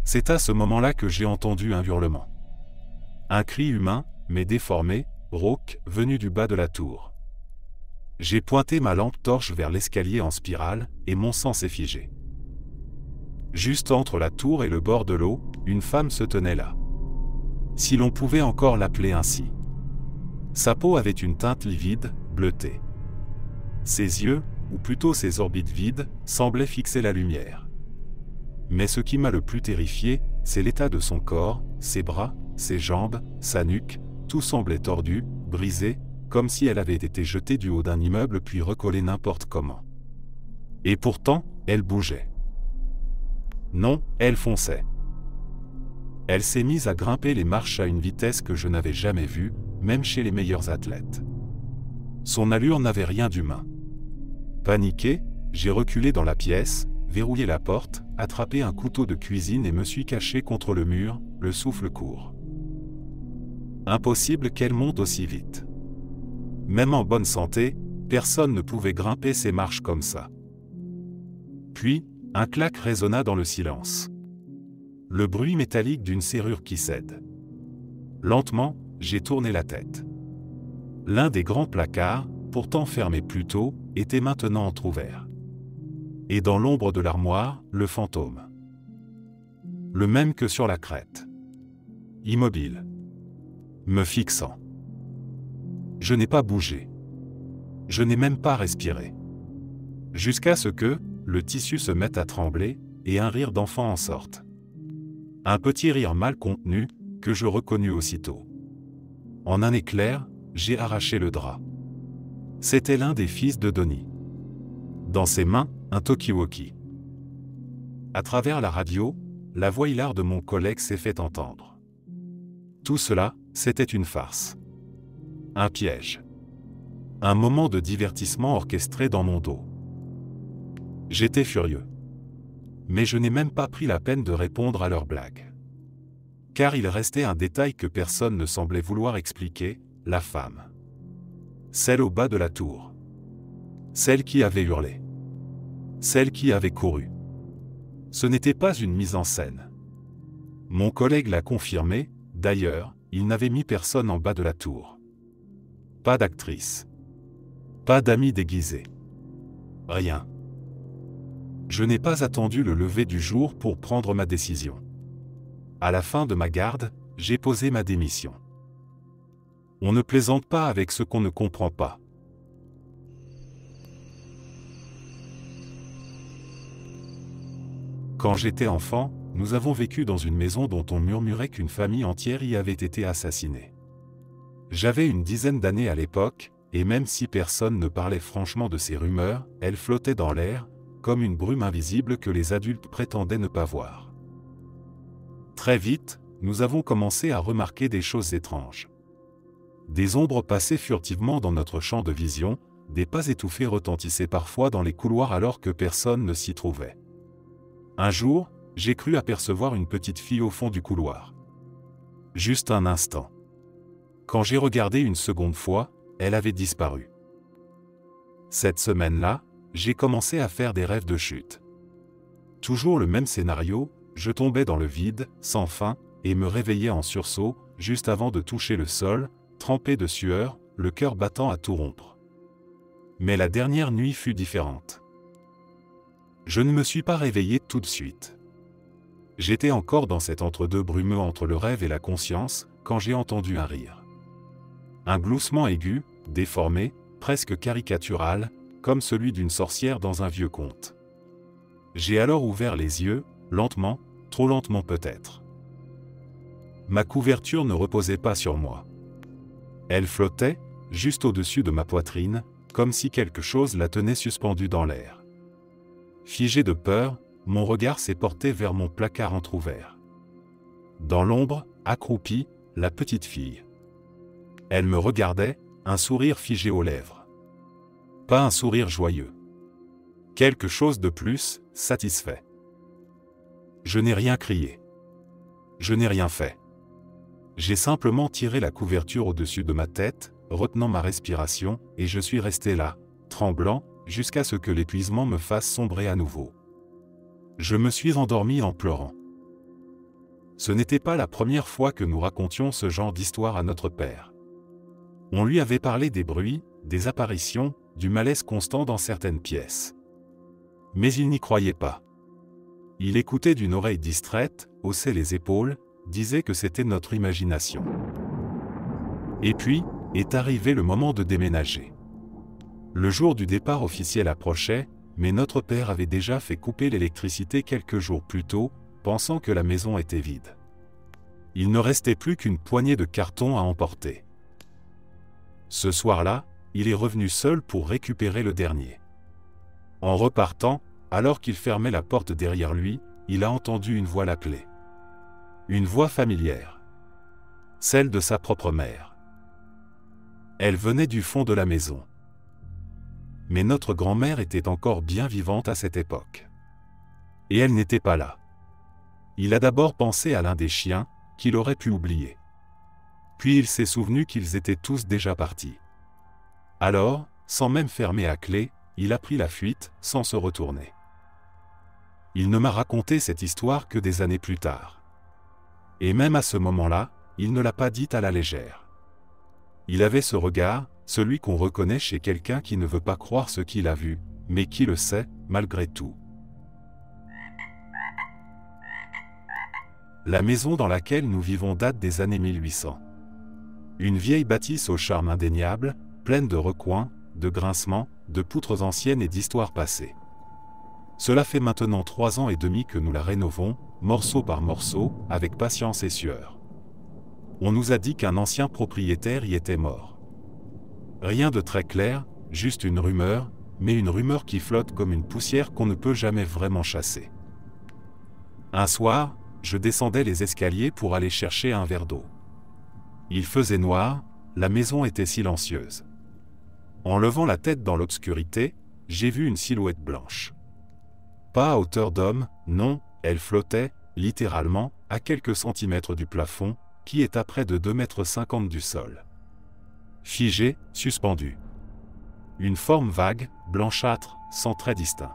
C'est à ce moment-là que j'ai entendu un hurlement. Un cri humain, mais déformé, rauque, venu du bas de la tour. J'ai pointé ma lampe torche vers l'escalier en spirale, et mon sang s'est figé. Juste entre la tour et le bord de l'eau, une femme se tenait là. Si l'on pouvait encore l'appeler ainsi. Sa peau avait une teinte livide, bleutée. Ses yeux, ou plutôt ses orbites vides, semblaient fixer la lumière. Mais ce qui m'a le plus terrifié, c'est l'état de son corps, ses bras, ses jambes, sa nuque, tout semblait tordu, brisé, comme si elle avait été jetée du haut d'un immeuble puis recollée n'importe comment. Et pourtant, elle bougeait. Non, elle fonçait. Elle s'est mise à grimper les marches à une vitesse que je n'avais jamais vue, même chez les meilleurs athlètes. Son allure n'avait rien d'humain. Paniqué, j'ai reculé dans la pièce, verrouillé la porte, attrapé un couteau de cuisine et me suis caché contre le mur, le souffle court. Impossible qu'elle monte aussi vite. Même en bonne santé, personne ne pouvait grimper ces marches comme ça. Puis, un clac résonna dans le silence. Le bruit métallique d'une serrure qui cède. Lentement, j'ai tourné la tête. L'un des grands placards, pourtant fermé plus tôt, était maintenant entrouvert. Et dans l'ombre de l'armoire, le fantôme. Le même que sur la crête. Immobile. Me fixant. Je n'ai pas bougé. Je n'ai même pas respiré. Jusqu'à ce que, le tissu se mette à trembler, et un rire d'enfant en sorte. Un petit rire mal contenu, que je reconnus aussitôt. En un éclair, j'ai arraché le drap. C'était l'un des fils de Donnie. Dans ses mains, un talkie-walkie. À travers la radio, la voix hilare de mon collègue s'est fait entendre. Tout cela, c'était une farce. Un piège. Un moment de divertissement orchestré dans mon dos. J'étais furieux. Mais je n'ai même pas pris la peine de répondre à leurs blagues. Car il restait un détail que personne ne semblait vouloir expliquer, la femme. Celle au bas de la tour. Celle qui avait hurlé. Celle qui avait couru. Ce n'était pas une mise en scène. Mon collègue l'a confirmé, d'ailleurs, il n'avait mis personne en bas de la tour. Pas d'actrice. Pas d'amis déguisés. Rien. Je n'ai pas attendu le lever du jour pour prendre ma décision. À la fin de ma garde, j'ai posé ma démission. On ne plaisante pas avec ce qu'on ne comprend pas. Quand j'étais enfant, nous avons vécu dans une maison dont on murmurait qu'une famille entière y avait été assassinée. J'avais une dizaine d'années à l'époque, et même si personne ne parlait franchement de ces rumeurs, elles flottaient dans l'air, comme une brume invisible que les adultes prétendaient ne pas voir. Très vite, nous avons commencé à remarquer des choses étranges. Des ombres passaient furtivement dans notre champ de vision, des pas étouffés retentissaient parfois dans les couloirs alors que personne ne s'y trouvait. Un jour, j'ai cru apercevoir une petite fille au fond du couloir. Juste un instant. Quand j'ai regardé une seconde fois, elle avait disparu. Cette semaine-là, j'ai commencé à faire des rêves de chute. Toujours le même scénario, je tombais dans le vide, sans fin, et me réveillais en sursaut, juste avant de toucher le sol, trempé de sueur, le cœur battant à tout rompre. Mais la dernière nuit fut différente. Je ne me suis pas réveillé tout de suite. J'étais encore dans cet entre-deux brumeux entre le rêve et la conscience, quand j'ai entendu un rire. Un gloussement aigu, déformé, presque caricatural, comme celui d'une sorcière dans un vieux conte. J'ai alors ouvert les yeux, lentement, trop lentement peut-être. Ma couverture ne reposait pas sur moi. Elle flottait, juste au-dessus de ma poitrine, comme si quelque chose la tenait suspendue dans l'air. Figé de peur, mon regard s'est porté vers mon placard entrouvert. Dans l'ombre, accroupie, la petite fille. Elle me regardait, un sourire figé aux lèvres. Pas un sourire joyeux. Quelque chose de plus, satisfait. Je n'ai rien crié. Je n'ai rien fait. J'ai simplement tiré la couverture au-dessus de ma tête, retenant ma respiration, et je suis resté là, tremblant, jusqu'à ce que l'épuisement me fasse sombrer à nouveau. Je me suis endormi en pleurant. Ce n'était pas la première fois que nous racontions ce genre d'histoire à notre père. On lui avait parlé des bruits, des apparitions, du malaise constant dans certaines pièces. Mais il n'y croyait pas. Il écoutait d'une oreille distraite, haussait les épaules, disait que c'était notre imagination. Et puis, est arrivé le moment de déménager. Le jour du départ officiel approchait, mais notre père avait déjà fait couper l'électricité quelques jours plus tôt, pensant que la maison était vide. Il ne restait plus qu'une poignée de cartons à emporter. Ce soir-là, il est revenu seul pour récupérer le dernier. En repartant, alors qu'il fermait la porte derrière lui, il a entendu une voix l'appeler. Une voix familière. Celle de sa propre mère. Elle venait du fond de la maison. Mais notre grand-mère était encore bien vivante à cette époque. Et elle n'était pas là. Il a d'abord pensé à l'un des chiens, qu'il aurait pu oublier. Puis il s'est souvenu qu'ils étaient tous déjà partis. Alors, sans même fermer à clé, il a pris la fuite, sans se retourner. Il ne m'a raconté cette histoire que des années plus tard. Et même à ce moment-là, il ne l'a pas dite à la légère. Il avait ce regard, celui qu'on reconnaît chez quelqu'un qui ne veut pas croire ce qu'il a vu, mais qui le sait, malgré tout. La maison dans laquelle nous vivons date des années 1800. Une vieille bâtisse au charme indéniable, pleine de recoins, de grincements, de poutres anciennes et d'histoires passées. Cela fait maintenant 3 ans et demi que nous la rénovons, morceau par morceau, avec patience et sueur. On nous a dit qu'un ancien propriétaire y était mort. Rien de très clair, juste une rumeur, mais une rumeur qui flotte comme une poussière qu'on ne peut jamais vraiment chasser. Un soir, je descendais les escaliers pour aller chercher un verre d'eau. Il faisait noir, la maison était silencieuse. En levant la tête dans l'obscurité, j'ai vu une silhouette blanche. Pas à hauteur d'homme, non, elle flottait, littéralement, à quelques centimètres du plafond, qui est à près de 2,50 m du sol. Figée, suspendue. Une forme vague, blanchâtre, sans trait distinct.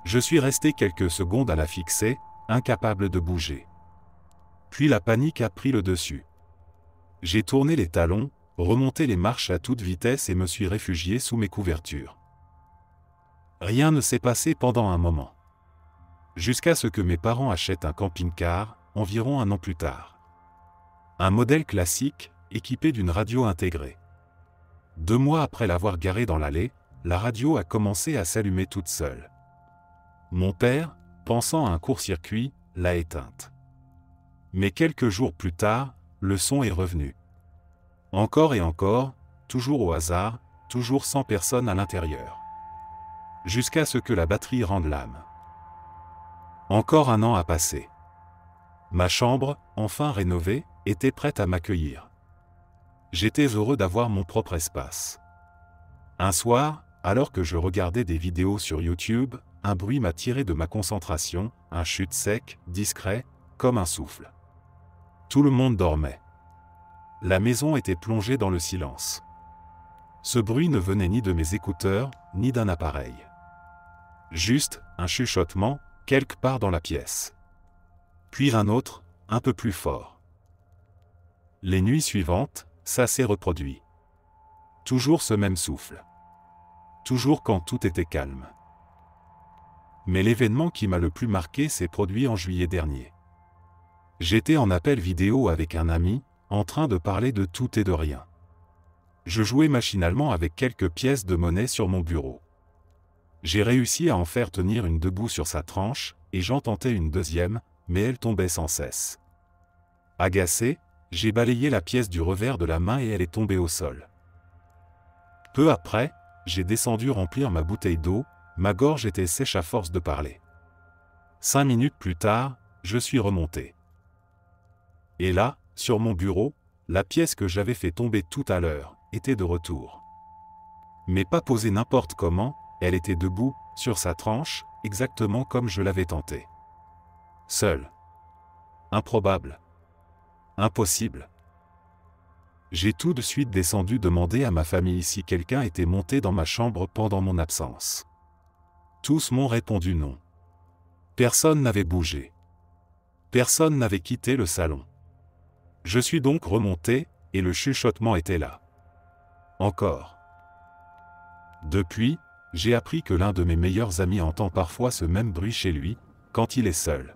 Je suis resté quelques secondes à la fixer, incapable de bouger. Puis la panique a pris le dessus. J'ai tourné les talons, remonté les marches à toute vitesse et me suis réfugié sous mes couvertures. Rien ne s'est passé pendant un moment. Jusqu'à ce que mes parents achètent un camping-car, environ 1 an plus tard. Un modèle classique, équipé d'une radio intégrée. 2 mois après l'avoir garé dans l'allée, la radio a commencé à s'allumer toute seule. Mon père, pensant à un court-circuit, l'a éteinte. Mais quelques jours plus tard, le son est revenu. Encore et encore, toujours au hasard, toujours sans personne à l'intérieur. Jusqu'à ce que la batterie rende l'âme. Encore 1 an a passé. Ma chambre, enfin rénovée, était prête à m'accueillir. J'étais heureux d'avoir mon propre espace. Un soir, alors que je regardais des vidéos sur YouTube, un bruit m'a tiré de ma concentration, un chute sec, discret, comme un souffle. Tout le monde dormait. La maison était plongée dans le silence. Ce bruit ne venait ni de mes écouteurs, ni d'un appareil. Juste, un chuchotement, quelque part dans la pièce. Puis un autre, un peu plus fort. Les nuits suivantes, ça s'est reproduit. Toujours ce même souffle. Toujours quand tout était calme. Mais l'événement qui m'a le plus marqué s'est produit en juillet dernier. J'étais en appel vidéo avec un ami, en train de parler de tout et de rien. Je jouais machinalement avec quelques pièces de monnaie sur mon bureau. J'ai réussi à en faire tenir une debout sur sa tranche, et j'en tentais une deuxième, mais elle tombait sans cesse. Agacé, j'ai balayé la pièce du revers de la main et elle est tombée au sol. Peu après, j'ai descendu remplir ma bouteille d'eau, ma gorge était sèche à force de parler. 5 minutes plus tard, je suis remonté. Et là, sur mon bureau, la pièce que j'avais fait tomber tout à l'heure, était de retour. Mais pas posée n'importe comment, elle était debout, sur sa tranche, exactement comme je l'avais tenté. Seul. Improbable. Impossible. J'ai tout de suite descendu demander à ma famille si quelqu'un était monté dans ma chambre pendant mon absence. Tous m'ont répondu non. Personne n'avait bougé. Personne n'avait quitté le salon. Je suis donc remonté, et le chuchotement était là. Encore. Depuis, j'ai appris que l'un de mes meilleurs amis entend parfois ce même bruit chez lui, quand il est seul.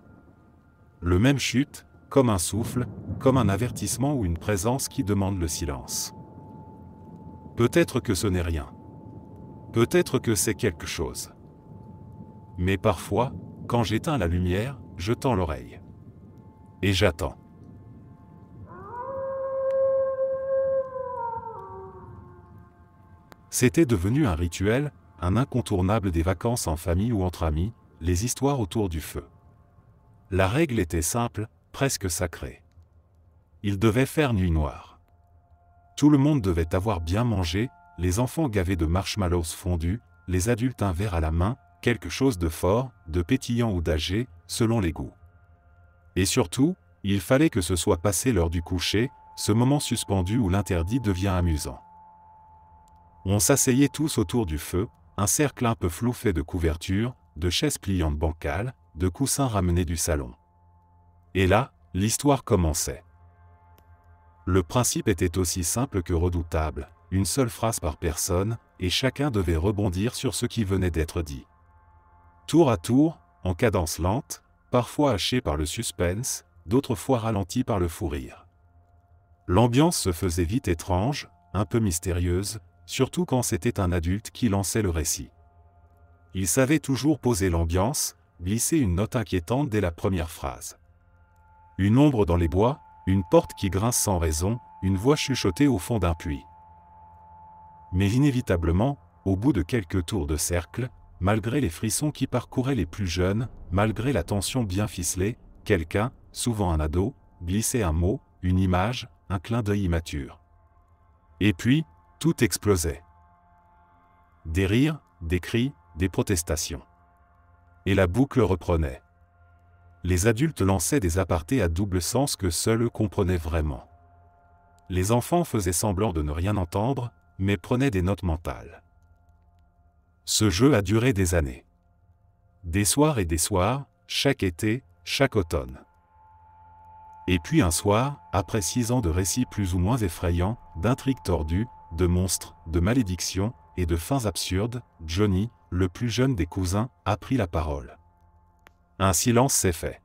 Le même chute, comme un souffle, comme un avertissement ou une présence qui demande le silence. Peut-être que ce n'est rien. Peut-être que c'est quelque chose. Mais parfois, quand j'éteins la lumière, je tends l'oreille. Et j'attends. C'était devenu un rituel, un incontournable des vacances en famille ou entre amis, les histoires autour du feu. La règle était simple, presque sacrée. Il devait faire nuit noire. Tout le monde devait avoir bien mangé, les enfants gavés de marshmallows fondus, les adultes un verre à la main, quelque chose de fort, de pétillant ou d'âgé, selon les goûts. Et surtout, il fallait que ce soit passé l'heure du coucher, ce moment suspendu où l'interdit devient amusant. On s'asseyait tous autour du feu, un cercle un peu flou fait de couvertures, de chaises pliantes bancales, de coussins ramenés du salon. Et là, l'histoire commençait. Le principe était aussi simple que redoutable, une seule phrase par personne, et chacun devait rebondir sur ce qui venait d'être dit. Tour à tour, en cadence lente, parfois haché par le suspense, d'autres fois ralenti par le fou rire. L'ambiance se faisait vite étrange, un peu mystérieuse, surtout quand c'était un adulte qui lançait le récit. Il savait toujours poser l'ambiance, glisser une note inquiétante dès la première phrase. Une ombre dans les bois, une porte qui grince sans raison, une voix chuchotée au fond d'un puits. Mais inévitablement, au bout de quelques tours de cercle, malgré les frissons qui parcouraient les plus jeunes, malgré la tension bien ficelée, quelqu'un, souvent un ado, glissait un mot, une image, un clin d'œil immature. Et puis, tout explosait. Des rires, des cris, des protestations. Et la boucle reprenait. Les adultes lançaient des apartés à double sens que seuls eux comprenaient vraiment. Les enfants faisaient semblant de ne rien entendre, mais prenaient des notes mentales. Ce jeu a duré des années. Des soirs et des soirs, chaque été, chaque automne. Et puis un soir, après 6 ans de récits plus ou moins effrayants, d'intrigues tordues, de monstres, de malédictions, et de fins absurdes, Johnny, le plus jeune des cousins, a pris la parole. Un silence s'est fait.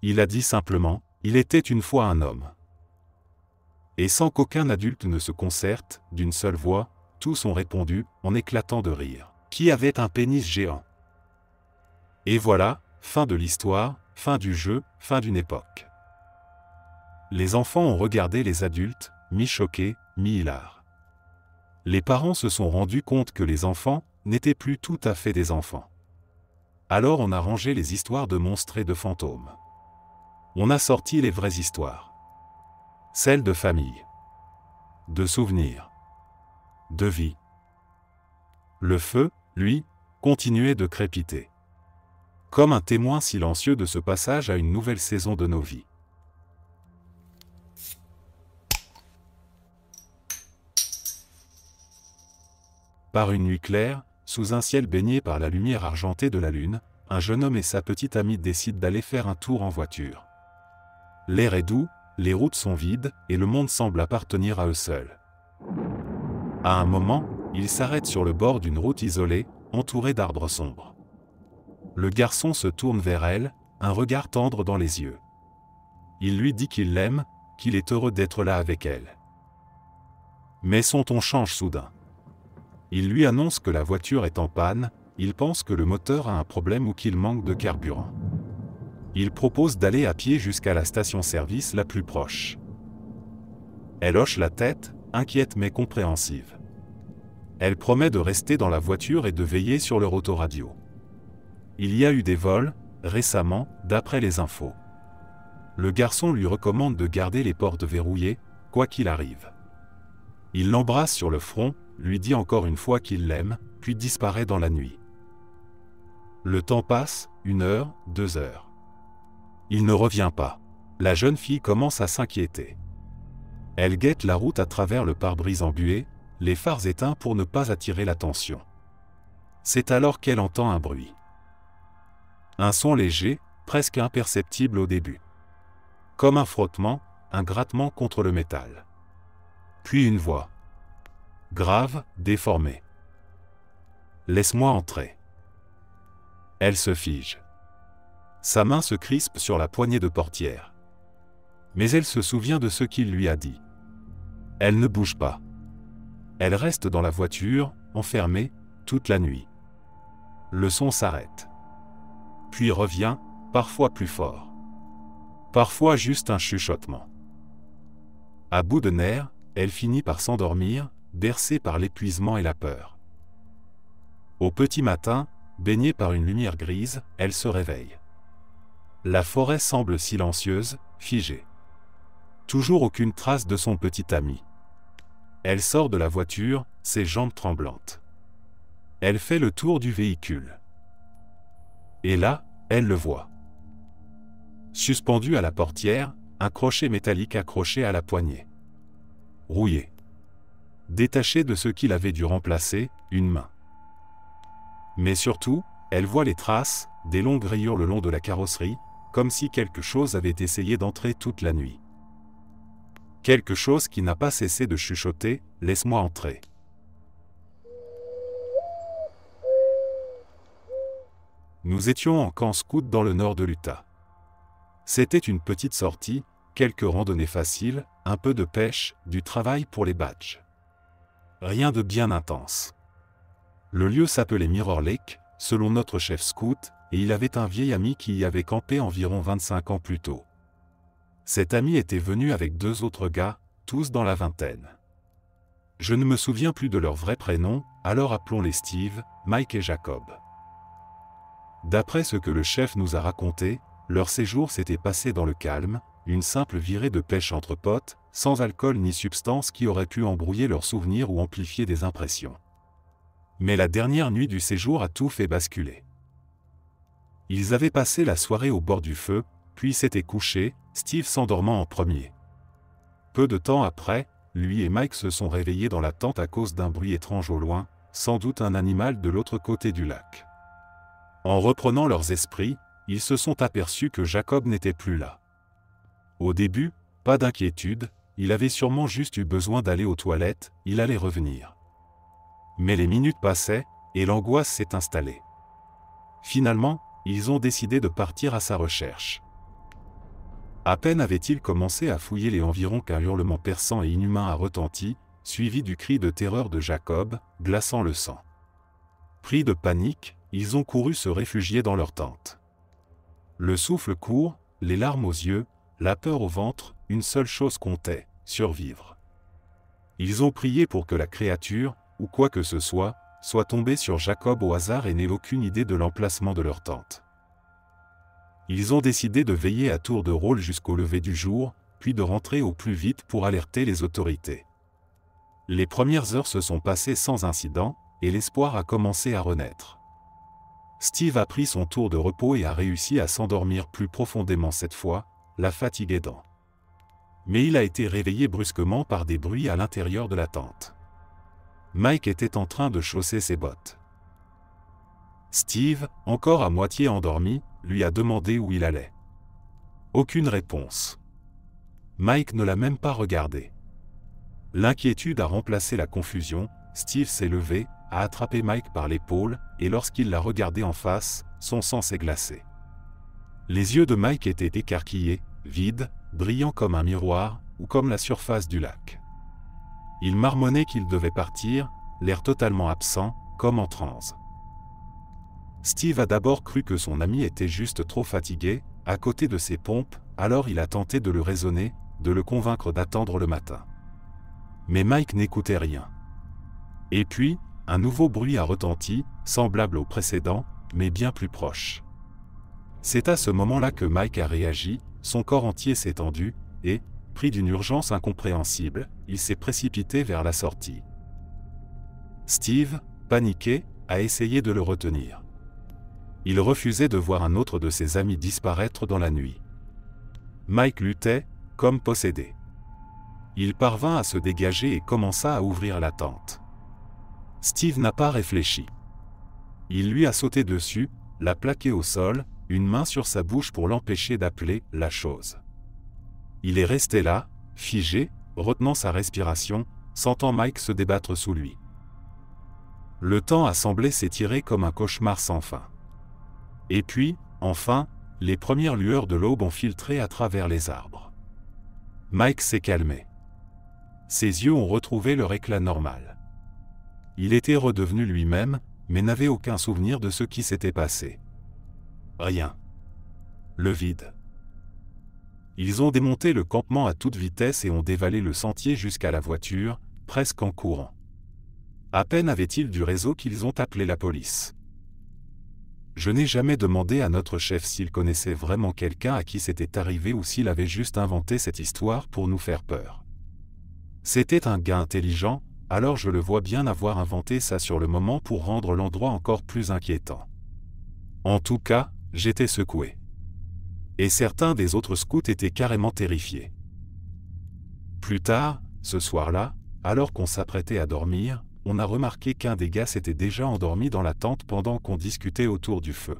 Il a dit simplement, « Il était une fois un homme ». Et sans qu'aucun adulte ne se concerte, d'une seule voix, tous ont répondu, en éclatant de rire. Qui avait un pénis géant? Et voilà, fin de l'histoire, fin du jeu, fin d'une époque. Les enfants ont regardé les adultes, mi-choqués, mi-hilars. Les parents se sont rendus compte que les enfants n'étaient plus tout à fait des enfants. Alors on a rangé les histoires de monstres et de fantômes. On a sorti les vraies histoires. Celles de famille. De souvenirs. De vie. Le feu, lui, continuait de crépiter. Comme un témoin silencieux de ce passage à une nouvelle saison de nos vies. Par une nuit claire, sous un ciel baigné par la lumière argentée de la lune, un jeune homme et sa petite amie décident d'aller faire un tour en voiture. L'air est doux, les routes sont vides, et le monde semble appartenir à eux seuls. À un moment, ils s'arrêtent sur le bord d'une route isolée, entourée d'arbres sombres. Le garçon se tourne vers elle, un regard tendre dans les yeux. Il lui dit qu'il l'aime, qu'il est heureux d'être là avec elle. Mais son ton change soudain. Il lui annonce que la voiture est en panne, il pense que le moteur a un problème ou qu'il manque de carburant. Il propose d'aller à pied jusqu'à la station-service la plus proche. Elle hoche la tête, inquiète mais compréhensive. Elle promet de rester dans la voiture et de veiller sur leur autoradio. Il y a eu des vols, récemment, d'après les infos. Le garçon lui recommande de garder les portes verrouillées, quoi qu'il arrive. Il l'embrasse sur le front, lui dit encore une fois qu'il l'aime, puis disparaît dans la nuit. Le temps passe, 1 heure, 2 heures. Il ne revient pas. La jeune fille commence à s'inquiéter. Elle guette la route à travers le pare-brise embué, les phares éteints pour ne pas attirer l'attention. C'est alors qu'elle entend un bruit. Un son léger, presque imperceptible au début. Comme un frottement, un grattement contre le métal. Puis une voix. Grave, déformée. Laisse-moi entrer. Elle se fige. Sa main se crispe sur la poignée de portière. Mais elle se souvient de ce qu'il lui a dit. Elle ne bouge pas. Elle reste dans la voiture, enfermée, toute la nuit. Le son s'arrête. Puis revient, parfois plus fort. Parfois juste un chuchotement. À bout de nerfs, elle finit par s'endormir, bercée par l'épuisement et la peur. Au petit matin, baignée par une lumière grise, elle se réveille. La forêt semble silencieuse, figée. Toujours aucune trace de son petit ami. Elle sort de la voiture, ses jambes tremblantes. Elle fait le tour du véhicule. Et là, elle le voit. Suspendu à la portière, un crochet métallique accroché à la poignée. Rouillé. Détaché de ce qu'il avait dû remplacer, une main. Mais surtout, elle voit les traces, des longues rayures le long de la carrosserie, comme si quelque chose avait essayé d'entrer toute la nuit. Quelque chose qui n'a pas cessé de chuchoter, « Laisse-moi entrer ». Nous étions en camp scout dans le nord de l'Utah. C'était une petite sortie, quelques randonnées faciles, un peu de pêche, du travail pour les badges. Rien de bien intense. Le lieu s'appelait Mirror Lake, selon notre chef scout, et il avait un vieil ami qui y avait campé environ 25 ans plus tôt. Cet ami était venu avec 2 autres gars, tous dans la vingtaine. Je ne me souviens plus de leurs vrais prénoms, alors appelons-les Steve, Mike et Jacob. D'après ce que le chef nous a raconté, leur séjour s'était passé dans le calme, une simple virée de pêche entre potes, sans alcool ni substance qui aurait pu embrouiller leurs souvenirs ou amplifier des impressions. Mais la dernière nuit du séjour a tout fait basculer. Ils avaient passé la soirée au bord du feu, puis s'étaient couchés, Steve s'endormant en premier. Peu de temps après, lui et Mike se sont réveillés dans la tente à cause d'un bruit étrange au loin, sans doute un animal de l'autre côté du lac. En reprenant leurs esprits, ils se sont aperçus que Jacob n'était plus là. Au début, pas d'inquiétude, il avait sûrement juste eu besoin d'aller aux toilettes, il allait revenir. Mais les minutes passaient, et l'angoisse s'est installée. Finalement, ils ont décidé de partir à sa recherche. À peine avait-il commencé à fouiller les environs qu'un hurlement perçant et inhumain a retenti, suivi du cri de terreur de Jacob, glaçant le sang. Pris de panique, ils ont couru se réfugier dans leur tente. Le souffle court, les larmes aux yeux, la peur au ventre, une seule chose comptait, survivre. Ils ont prié pour que la créature, ou quoi que ce soit tombée sur Jacob au hasard et n'ait aucune idée de l'emplacement de leur tente. Ils ont décidé de veiller à tour de rôle jusqu'au lever du jour, puis de rentrer au plus vite pour alerter les autorités. Les premières heures se sont passées sans incident, et l'espoir a commencé à renaître. Steve a pris son tour de repos et a réussi à s'endormir plus profondément cette fois, la fatigue aidant. Mais il a été réveillé brusquement par des bruits à l'intérieur de la tente. Mike était en train de chausser ses bottes. Steve, encore à moitié endormi, lui a demandé où il allait. Aucune réponse. Mike ne l'a même pas regardé. L'inquiétude a remplacé la confusion, Steve s'est levé, a attrapé Mike par l'épaule, et lorsqu'il l'a regardé en face, son sang s'est glacé. Les yeux de Mike étaient écarquillés, vides, brillants comme un miroir, ou comme la surface du lac. Il marmonnait qu'il devait partir, l'air totalement absent, comme en transe. Steve a d'abord cru que son ami était juste trop fatigué, à côté de ses pompes, alors il a tenté de le raisonner, de le convaincre d'attendre le matin. Mais Mike n'écoutait rien. Et puis, un nouveau bruit a retenti, semblable au précédent, mais bien plus proche. C'est à ce moment-là que Mike a réagi, son corps entier s'est tendu, et, pris d'une urgence incompréhensible, il s'est précipité vers la sortie. Steve, paniqué, a essayé de le retenir. Il refusait de voir un autre de ses amis disparaître dans la nuit. Mike luttait, comme possédé. Il parvint à se dégager et commença à ouvrir la tente. Steve n'a pas réfléchi. Il lui a sauté dessus, l'a plaqué au sol, une main sur sa bouche pour l'empêcher d'appeler « la chose ». Il est resté là, figé, retenant sa respiration, sentant Mike se débattre sous lui. Le temps a semblé s'étirer comme un cauchemar sans fin. Et puis, enfin, les premières lueurs de l'aube ont filtré à travers les arbres. Mike s'est calmé. Ses yeux ont retrouvé leur éclat normal. Il était redevenu lui-même, mais n'avait aucun souvenir de ce qui s'était passé. Rien. Le vide. Ils ont démonté le campement à toute vitesse et ont dévalé le sentier jusqu'à la voiture, presque en courant. À peine avaient-ils du réseau qu'ils ont appelé la police. Je n'ai jamais demandé à notre chef s'il connaissait vraiment quelqu'un à qui c'était arrivé ou s'il avait juste inventé cette histoire pour nous faire peur. C'était un gars intelligent, alors je le vois bien avoir inventé ça sur le moment pour rendre l'endroit encore plus inquiétant. En tout cas, j'étais secoué. Et certains des autres scouts étaient carrément terrifiés. Plus tard, ce soir-là, alors qu'on s'apprêtait à dormir, on a remarqué qu'un des gars s'était déjà endormi dans la tente pendant qu'on discutait autour du feu.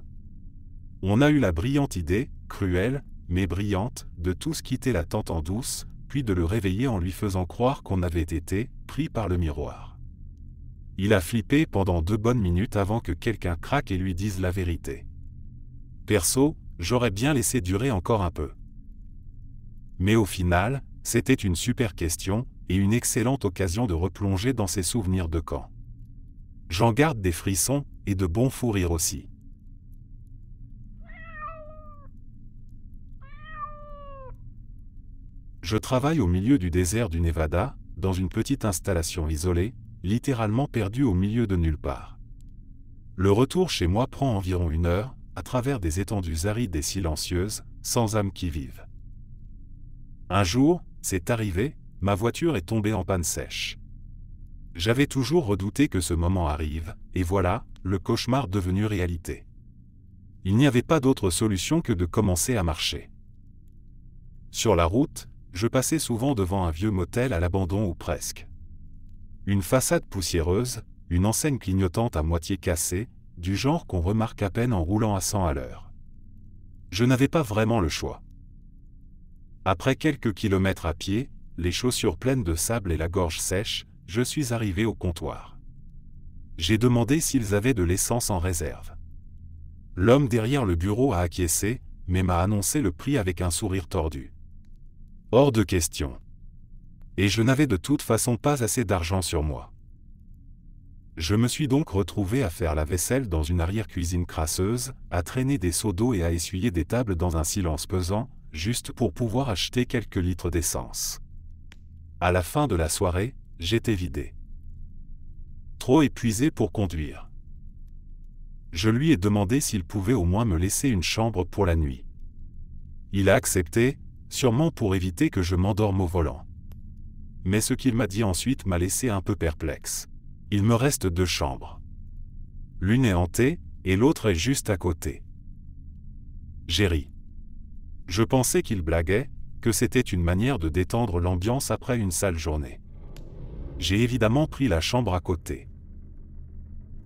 On a eu la brillante idée, cruelle, mais brillante, de tous quitter la tente en douce, puis de le réveiller en lui faisant croire qu'on avait été pris par le miroir. Il a flippé pendant 2 bonnes minutes avant que quelqu'un craque et lui dise la vérité. Perso, j'aurais bien laissé durer encore un peu. Mais au final, c'était une super question, et une excellente occasion de replonger dans ses souvenirs de camp. J'en garde des frissons, et de bons fous rires aussi. Je travaille au milieu du désert du Nevada, dans une petite installation isolée, littéralement perdue au milieu de nulle part. Le retour chez moi prend environ 1 heure, à travers des étendues arides et silencieuses, sans âme qui vive. Un jour, c'est arrivé, ma voiture est tombée en panne sèche. J'avais toujours redouté que ce moment arrive, et voilà, le cauchemar devenu réalité. Il n'y avait pas d'autre solution que de commencer à marcher. Sur la route, je passais souvent devant un vieux motel à l'abandon ou presque. Une façade poussiéreuse, une enseigne clignotante à moitié cassée, du genre qu'on remarque à peine en roulant à 100 à l'heure. Je n'avais pas vraiment le choix. Après quelques kilomètres à pied, les chaussures pleines de sable et la gorge sèche, je suis arrivé au comptoir. J'ai demandé s'ils avaient de l'essence en réserve. L'homme derrière le bureau a acquiescé, mais m'a annoncé le prix avec un sourire tordu. Hors de question. Et je n'avais de toute façon pas assez d'argent sur moi. Je me suis donc retrouvé à faire la vaisselle dans une arrière-cuisine crasseuse, à traîner des seaux d'eau et à essuyer des tables dans un silence pesant, juste pour pouvoir acheter quelques litres d'essence. À la fin de la soirée, j'étais vidé. Trop épuisé pour conduire. Je lui ai demandé s'il pouvait au moins me laisser une chambre pour la nuit. Il a accepté, sûrement pour éviter que je m'endorme au volant. Mais ce qu'il m'a dit ensuite m'a laissé un peu perplexe. Il me reste 2 chambres. L'une est hantée, et l'autre est juste à côté. J'ai ri. Je pensais qu'il blaguait, que c'était une manière de détendre l'ambiance après une sale journée. J'ai évidemment pris la chambre à côté.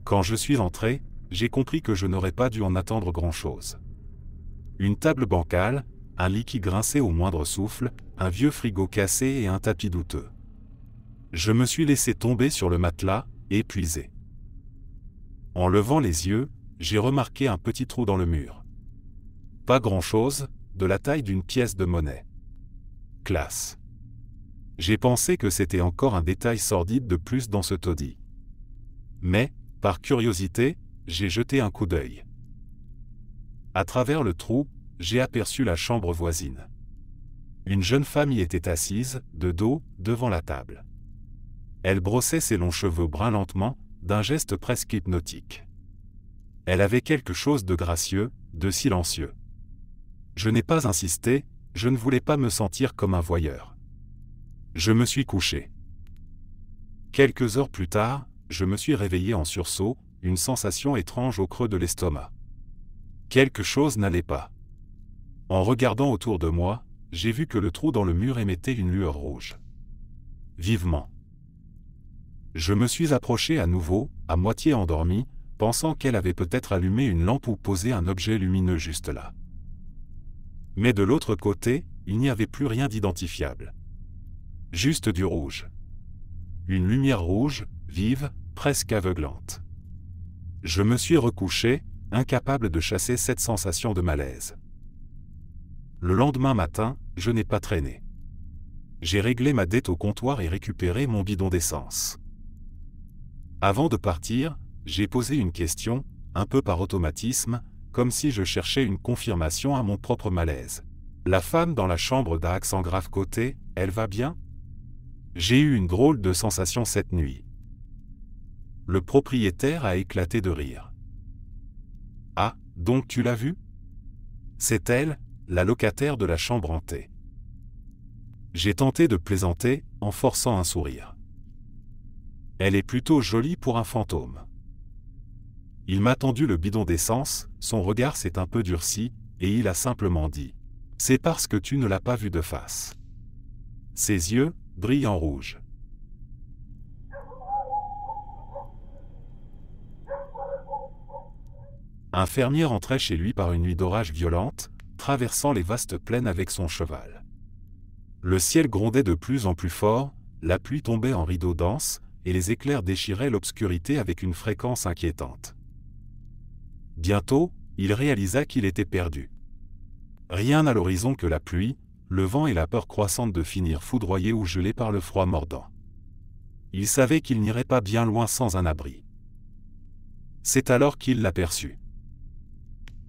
Quand je suis entré, j'ai compris que je n'aurais pas dû en attendre grand-chose. Une table bancale, un lit qui grinçait au moindre souffle, un vieux frigo cassé et un tapis douteux. Je me suis laissé tomber sur le matelas, épuisé. En levant les yeux, j'ai remarqué un petit trou dans le mur. Pas grand-chose, de la taille d'une pièce de monnaie. Classe. J'ai pensé que c'était encore un détail sordide de plus dans ce taudis. Mais, par curiosité, j'ai jeté un coup d'œil. À travers le trou, j'ai aperçu la chambre voisine. Une jeune femme y était assise, de dos, devant la table. Elle brossait ses longs cheveux bruns lentement, d'un geste presque hypnotique. Elle avait quelque chose de gracieux, de silencieux. Je n'ai pas insisté, je ne voulais pas me sentir comme un voyeur. Je me suis couché. Quelques heures plus tard, je me suis réveillé en sursaut, une sensation étrange au creux de l'estomac. Quelque chose n'allait pas. En regardant autour de moi, j'ai vu que le trou dans le mur émettait une lueur rouge. Vivement. Je me suis approché à nouveau, à moitié endormi, pensant qu'elle avait peut-être allumé une lampe ou posé un objet lumineux juste là. Mais de l'autre côté, il n'y avait plus rien d'identifiable. Juste du rouge. Une lumière rouge, vive, presque aveuglante. Je me suis recouché, incapable de chasser cette sensation de malaise. Le lendemain matin, je n'ai pas traîné. J'ai réglé ma dette au comptoir et récupéré mon bidon d'essence. Avant de partir, j'ai posé une question, un peu par automatisme, comme si je cherchais une confirmation à mon propre malaise. La femme dans la chambre d'à accent grave côté, elle va bien? J'ai eu une drôle de sensation cette nuit. Le propriétaire a éclaté de rire. Ah, donc tu l'as vue? C'est elle, la locataire de la chambre hantée. J'ai tenté de plaisanter, en forçant un sourire. Elle est plutôt jolie pour un fantôme. Il m'a tendu le bidon d'essence, son regard s'est un peu durci, et il a simplement dit « C'est parce que tu ne l'as pas vue de face. » Ses yeux brillent en rouge. Un fermier rentrait chez lui par une nuit d'orage violente, traversant les vastes plaines avec son cheval. Le ciel grondait de plus en plus fort, la pluie tombait en rideaux denses, et les éclairs déchiraient l'obscurité avec une fréquence inquiétante. Bientôt, il réalisa qu'il était perdu. Rien à l'horizon que la pluie, le vent et la peur croissante de finir foudroyé ou gelé par le froid mordant. Il savait qu'il n'irait pas bien loin sans un abri. C'est alors qu'il l'aperçut.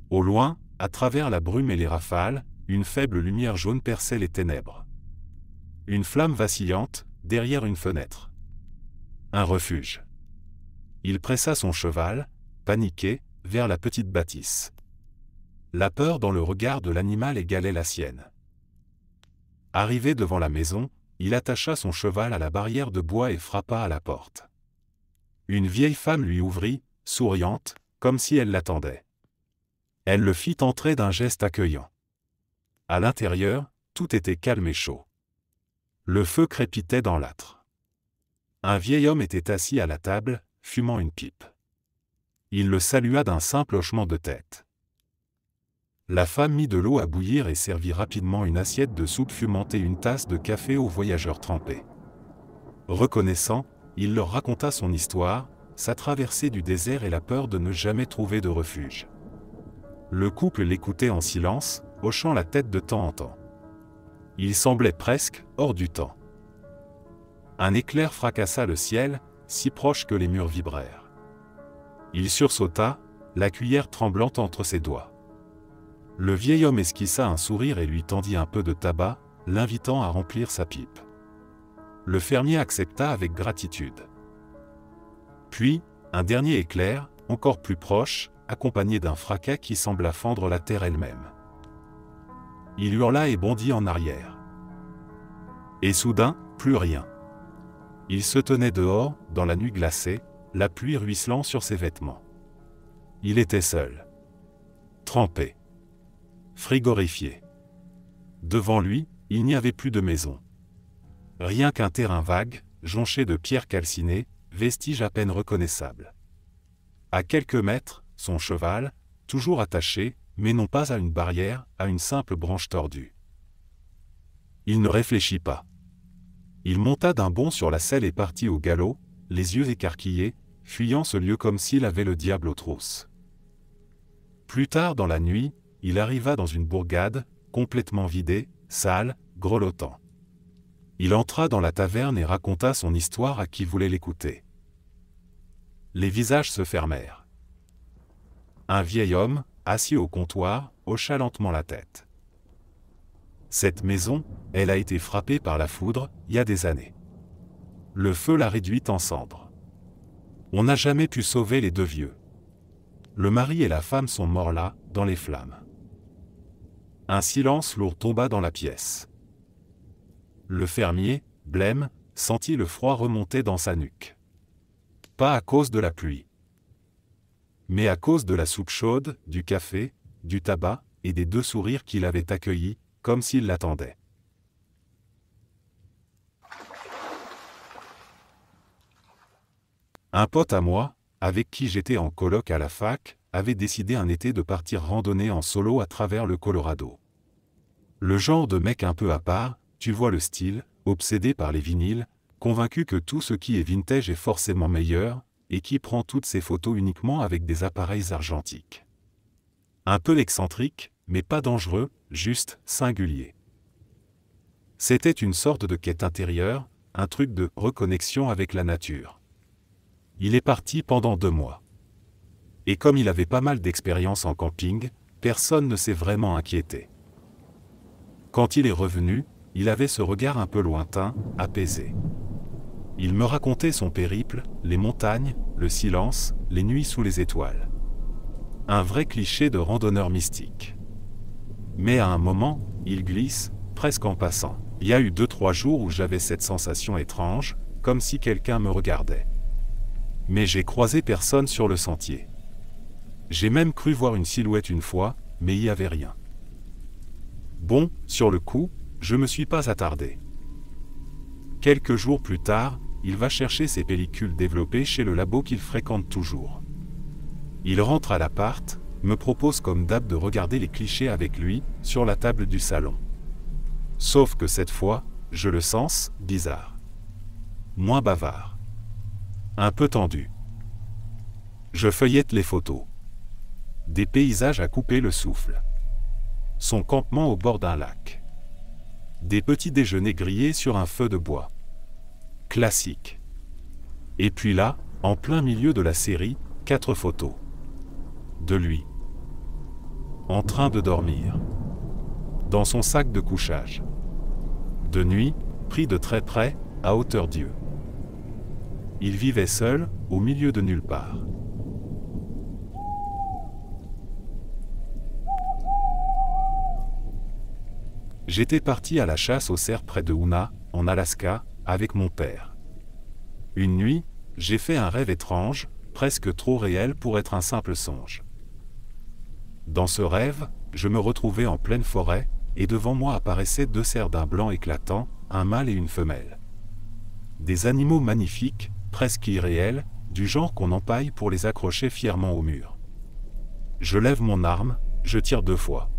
Au loin, à travers la brume et les rafales, une faible lumière jaune perçait les ténèbres. Une flamme vacillante, derrière une fenêtre. Un refuge. Il pressa son cheval, paniqué, vers la petite bâtisse. La peur dans le regard de l'animal égalait la sienne. Arrivé devant la maison, il attacha son cheval à la barrière de bois et frappa à la porte. Une vieille femme lui ouvrit, souriante, comme si elle l'attendait. Elle le fit entrer d'un geste accueillant. À l'intérieur, tout était calme et chaud. Le feu crépitait dans l'âtre. Un vieil homme était assis à la table, fumant une pipe. Il le salua d'un simple hochement de tête. La femme mit de l'eau à bouillir et servit rapidement une assiette de soupe fumante et une tasse de café aux voyageurs trempés. Reconnaissant, il leur raconta son histoire, sa traversée du désert et la peur de ne jamais trouver de refuge. Le couple l'écoutait en silence, hochant la tête de temps en temps. Il semblait presque hors du temps. Un éclair fracassa le ciel, si proche que les murs vibrèrent. Il sursauta, la cuillère tremblante entre ses doigts. Le vieil homme esquissa un sourire et lui tendit un peu de tabac, l'invitant à remplir sa pipe. Le fermier accepta avec gratitude. Puis, un dernier éclair, encore plus proche, accompagné d'un fracas qui sembla fendre la terre elle-même. Il hurla et bondit en arrière. Et soudain, plus rien. Il se tenait dehors, dans la nuit glacée, la pluie ruisselant sur ses vêtements. Il était seul. Trempé. Frigorifié. Devant lui, il n'y avait plus de maison. Rien qu'un terrain vague, jonché de pierres calcinées, vestige à peine reconnaissable. À quelques mètres, son cheval, toujours attaché, mais non pas à une barrière, à une simple branche tordue. Il ne réfléchit pas. Il monta d'un bond sur la selle et partit au galop, les yeux écarquillés, fuyant ce lieu comme s'il avait le diable aux trousses. Plus tard dans la nuit, il arriva dans une bourgade, complètement vidée, sale, grelottant. Il entra dans la taverne et raconta son histoire à qui voulait l'écouter. Les visages se fermèrent. Un vieil homme, assis au comptoir, hocha lentement la tête. Cette maison, elle a été frappée par la foudre, il y a des années. Le feu l'a réduite en cendres. On n'a jamais pu sauver les deux vieux. Le mari et la femme sont morts là, dans les flammes. Un silence lourd tomba dans la pièce. Le fermier, blême, sentit le froid remonter dans sa nuque. Pas à cause de la pluie, mais à cause de la soupe chaude, du café, du tabac, et des deux sourires qu'il avait accueillis, comme s'il l'attendait. Un pote à moi, avec qui j'étais en coloc à la fac, avait décidé un été de partir randonner en solo à travers le Colorado. Le genre de mec un peu à part, tu vois le style, obsédé par les vinyles, convaincu que tout ce qui est vintage est forcément meilleur, et qui prend toutes ses photos uniquement avec des appareils argentiques. Un peu excentrique, mais pas dangereux, juste singulier. C'était une sorte de quête intérieure, un truc de reconnexion avec la nature. Il est parti pendant 2 mois. Et comme il avait pas mal d'expérience en camping, personne ne s'est vraiment inquiété. Quand il est revenu, il avait ce regard un peu lointain, apaisé. Il me racontait son périple, les montagnes, le silence, les nuits sous les étoiles. Un vrai cliché de randonneur mystique. Mais à un moment, il glisse, presque en passant. Il y a eu 2-3 jours où j'avais cette sensation étrange, comme si quelqu'un me regardait. Mais j'ai croisé personne sur le sentier. J'ai même cru voir une silhouette une fois, mais il n'y avait rien. Bon, sur le coup, je me suis pas attardé. Quelques jours plus tard, il va chercher ses pellicules développées chez le labo qu'il fréquente toujours. Il rentre à l'appart, me propose comme d'hab de regarder les clichés avec lui, sur la table du salon. Sauf que cette fois, je le sens bizarre. Moins bavard. Un peu tendu. Je feuillette les photos. Des paysages à couper le souffle. Son campement au bord d'un lac. Des petits déjeuners grillés sur un feu de bois. Classique. Et puis là, en plein milieu de la série, 4 photos. De lui. En train de dormir. Dans son sac de couchage. De nuit, pris de très près, à hauteur d'yeux. Il vivait seul, au milieu de nulle part. J'étais parti à la chasse aux cerfs près de Hoona, en Alaska, avec mon père. Une nuit, j'ai fait un rêve étrange, presque trop réel pour être un simple songe. Dans ce rêve, je me retrouvais en pleine forêt, et devant moi apparaissaient 2 cerfs d'un blanc éclatant, un mâle et une femelle. Des animaux magnifiques, presque irréels, du genre qu'on empaille pour les accrocher fièrement au mur. Je lève mon arme, je tire 2 fois.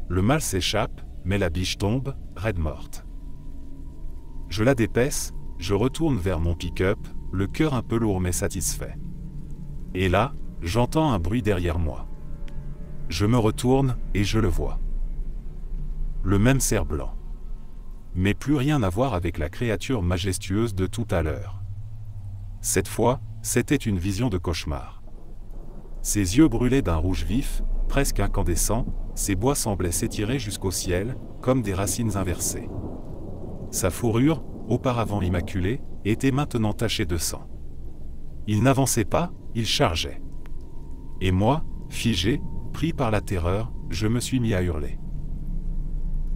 Le mâle s'échappe, mais la biche tombe, raide morte. Je la dépaisse, je retourne vers mon pick-up, le cœur un peu lourd mais satisfait. Et là, j'entends un bruit derrière moi. Je me retourne, et je le vois. Le même cerf blanc. Mais plus rien à voir avec la créature majestueuse de tout à l'heure. Cette fois, c'était une vision de cauchemar. Ses yeux brûlaient d'un rouge vif, presque incandescent, ses bois semblaient s'étirer jusqu'au ciel, comme des racines inversées. Sa fourrure, auparavant immaculée, était maintenant tachée de sang. Il n'avançait pas, il chargeait. Et moi, figé, pris par la terreur, je me suis mis à hurler.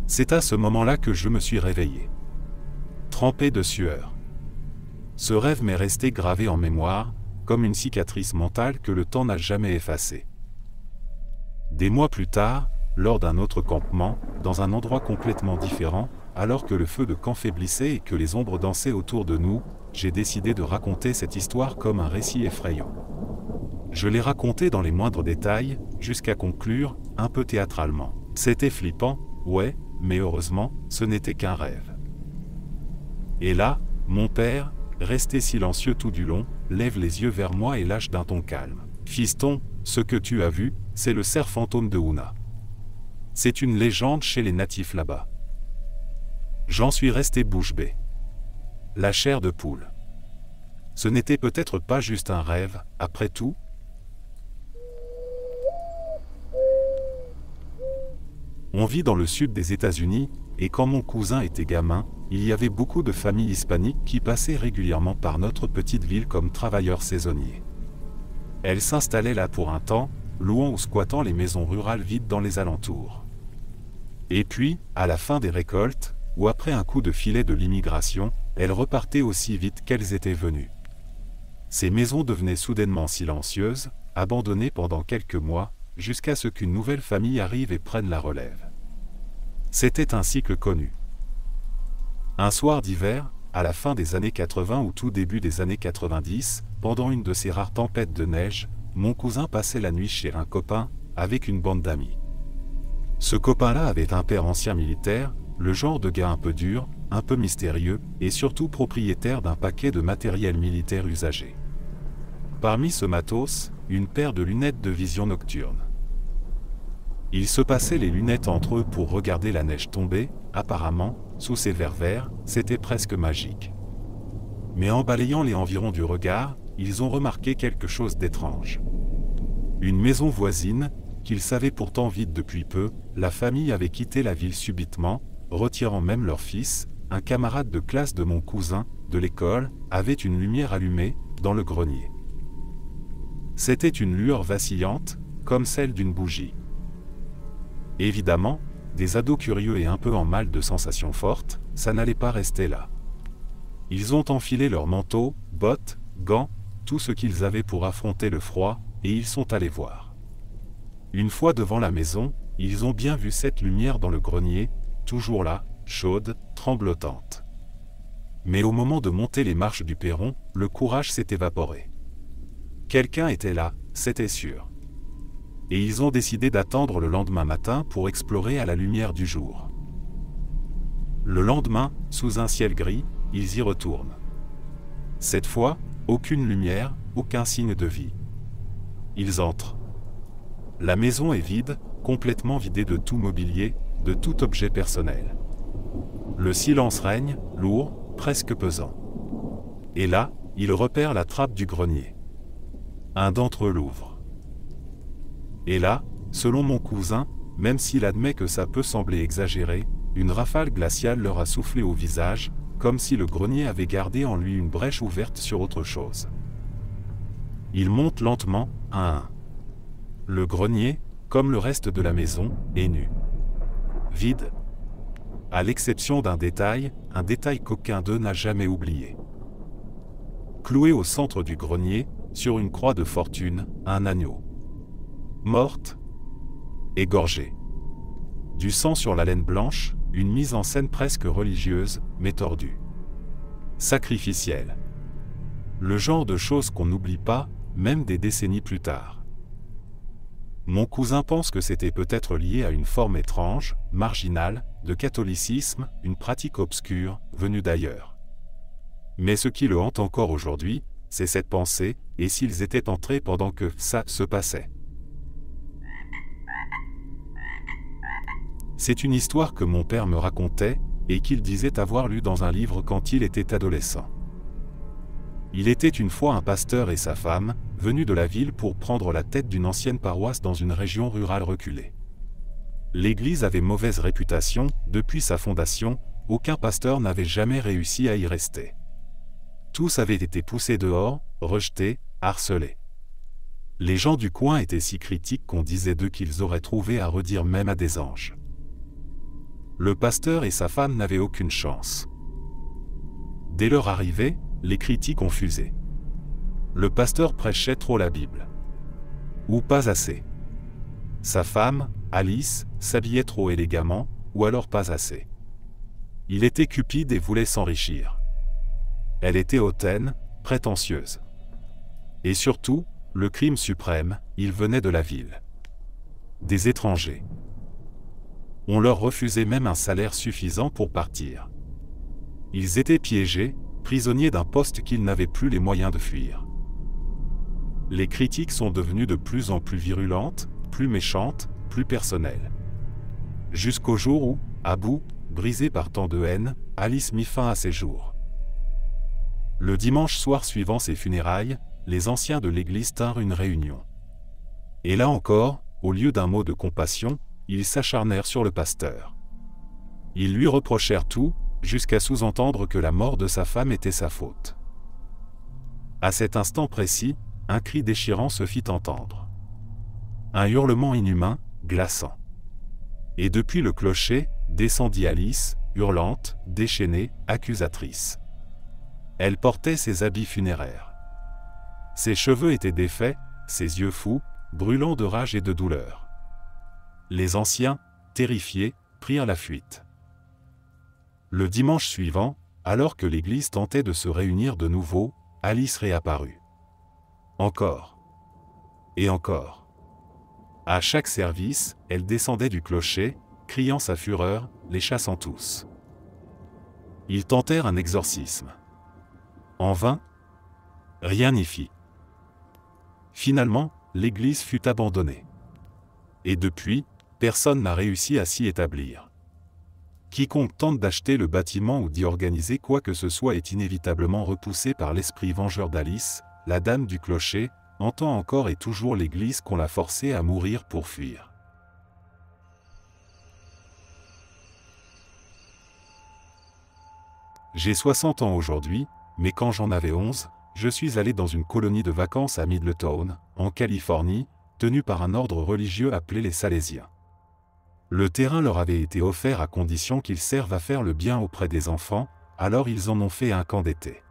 C'est à ce moment-là que je me suis réveillé. Trempé de sueur. Ce rêve m'est resté gravé en mémoire, comme une cicatrice mentale que le temps n'a jamais effacée. Des mois plus tard, lors d'un autre campement, dans un endroit complètement différent, alors que le feu de camp faiblissait et que les ombres dansaient autour de nous, j'ai décidé de raconter cette histoire comme un récit effrayant. Je l'ai raconté dans les moindres détails, jusqu'à conclure, un peu théâtralement. C'était flippant, ouais, mais heureusement, ce n'était qu'un rêve. Et là, mon père, resté silencieux tout du long, lève les yeux vers moi et lâche d'un ton calme. « Fiston, ce que tu as vu, c'est le cerf fantôme de Hoona. C'est une légende chez les natifs là-bas. » J'en suis resté bouche bée. La chair de poule. Ce n'était peut-être pas juste un rêve, après tout. On vit dans le sud des États-Unis, et quand mon cousin était gamin, il y avait beaucoup de familles hispaniques qui passaient régulièrement par notre petite ville comme travailleurs saisonniers. Elles s'installaient là pour un temps, louant ou squattant les maisons rurales vides dans les alentours. Et puis, à la fin des récoltes, ou après un coup de filet de l'immigration, elles repartaient aussi vite qu'elles étaient venues. Ces maisons devenaient soudainement silencieuses, abandonnées pendant quelques mois, jusqu'à ce qu'une nouvelle famille arrive et prenne la relève. C'était un cycle connu. Un soir d'hiver, à la fin des années 80 ou tout début des années 90, pendant une de ces rares tempêtes de neige, mon cousin passait la nuit chez un copain, avec une bande d'amis. Ce copain-là avait un père ancien militaire, le genre de gars un peu dur, un peu mystérieux, et surtout propriétaire d'un paquet de matériel militaire usagé. Parmi ce matos, une paire de lunettes de vision nocturne. Ils se passaient les lunettes entre eux pour regarder la neige tomber, apparemment, sous ces verres verts, c'était presque magique. Mais en balayant les environs du regard, ils ont remarqué quelque chose d'étrange. Une maison voisine, qu'ils savaient pourtant vide depuis peu, la famille avait quitté la ville subitement, retirant même leur fils, un camarade de classe de mon cousin, de l'école, avait une lumière allumée, dans le grenier. C'était une lueur vacillante, comme celle d'une bougie. Évidemment, des ados curieux et un peu en mal de sensations fortes, ça n'allait pas rester là. Ils ont enfilé leurs manteaux, bottes, gants, tout ce qu'ils avaient pour affronter le froid, et ils sont allés voir. Une fois devant la maison, ils ont bien vu cette lumière dans le grenier, toujours là, chaude, tremblotante. Mais au moment de monter les marches du perron, le courage s'est évaporé. Quelqu'un était là, c'était sûr. Et ils ont décidé d'attendre le lendemain matin pour explorer à la lumière du jour. Le lendemain, sous un ciel gris, ils y retournent. Cette fois, aucune lumière, aucun signe de vie. Ils entrent. La maison est vide, complètement vidée de tout mobilier, de tout objet personnel. Le silence règne, lourd, presque pesant. Et là, ils repèrent la trappe du grenier. Un d'entre eux l'ouvre. Et là, selon mon cousin, même s'il admet que ça peut sembler exagéré, une rafale glaciale leur a soufflé au visage, comme si le grenier avait gardé en lui une brèche ouverte sur autre chose. Ils montent lentement, un à un. Le grenier, comme le reste de la maison, est nu. Vide. À l'exception d'un détail qu'aucun d'eux n'a jamais oublié. Cloué au centre du grenier, sur une croix de fortune, un agneau. Morte. Égorgée. Du sang sur la laine blanche, une mise en scène presque religieuse, mais tordue. Sacrificielle. Le genre de choses qu'on n'oublie pas, même des décennies plus tard. Mon cousin pense que c'était peut-être lié à une forme étrange, marginale, de catholicisme, une pratique obscure, venue d'ailleurs. Mais ce qui le hante encore aujourd'hui, c'est cette pensée, et s'ils étaient entrés pendant que ça se passait. C'est une histoire que mon père me racontait, et qu'il disait avoir lu dans un livre quand il était adolescent. Il était une fois un pasteur et sa femme, venus de la ville pour prendre la tête d'une ancienne paroisse dans une région rurale reculée. L'église avait mauvaise réputation, depuis sa fondation, aucun pasteur n'avait jamais réussi à y rester. Tous avaient été poussés dehors, rejetés, harcelés. Les gens du coin étaient si critiques qu'on disait d'eux qu'ils auraient trouvé à redire même à des anges. Le pasteur et sa femme n'avaient aucune chance. Dès leur arrivée, les critiques ont fusé. Le pasteur prêchait trop la Bible. Ou pas assez. Sa femme, Alice, s'habillait trop élégamment, ou alors pas assez. Il était cupide et voulait s'enrichir. Elle était hautaine, prétentieuse. Et surtout, le crime suprême, il venait de la ville. Des étrangers. On leur refusait même un salaire suffisant pour partir. Ils étaient piégés, prisonniers d'un poste qu'ils n'avaient plus les moyens de fuir. Les critiques sont devenues de plus en plus virulentes, plus méchantes, plus personnelles. Jusqu'au jour où, à bout, brisée par tant de haine, Alice mit fin à ses jours. Le dimanche soir suivant ses funérailles, les anciens de l'église tinrent une réunion. Et là encore, au lieu d'un mot de compassion, ils s'acharnèrent sur le pasteur. Ils lui reprochèrent tout, jusqu'à sous-entendre que la mort de sa femme était sa faute. À cet instant précis, un cri déchirant se fit entendre. Un hurlement inhumain, glaçant. Et depuis le clocher, descendit Alice, hurlante, déchaînée, accusatrice. Elle portait ses habits funéraires. Ses cheveux étaient défaits, ses yeux fous, brûlants de rage et de douleur. Les anciens, terrifiés, prirent la fuite. Le dimanche suivant, alors que l'église tentait de se réunir de nouveau, Alice réapparut. Encore. Et encore. À chaque service, elle descendait du clocher, criant sa fureur, les chassant tous. Ils tentèrent un exorcisme. En vain, rien n'y fit. Finalement, l'église fut abandonnée. Et depuis, personne n'a réussi à s'y établir. Quiconque tente d'acheter le bâtiment ou d'y organiser quoi que ce soit est inévitablement repoussé par l'esprit vengeur d'Alice, la dame du clocher, entend encore et toujours l'église qu'on l'a forcée à mourir pour fuir. J'ai 60 ans aujourd'hui, mais quand j'en avais 11, je suis allé dans une colonie de vacances à Middletown, en Californie, tenue par un ordre religieux appelé les Salésiens. Le terrain leur avait été offert à condition qu'ils servent à faire le bien auprès des enfants, alors ils en ont fait un camp d'été.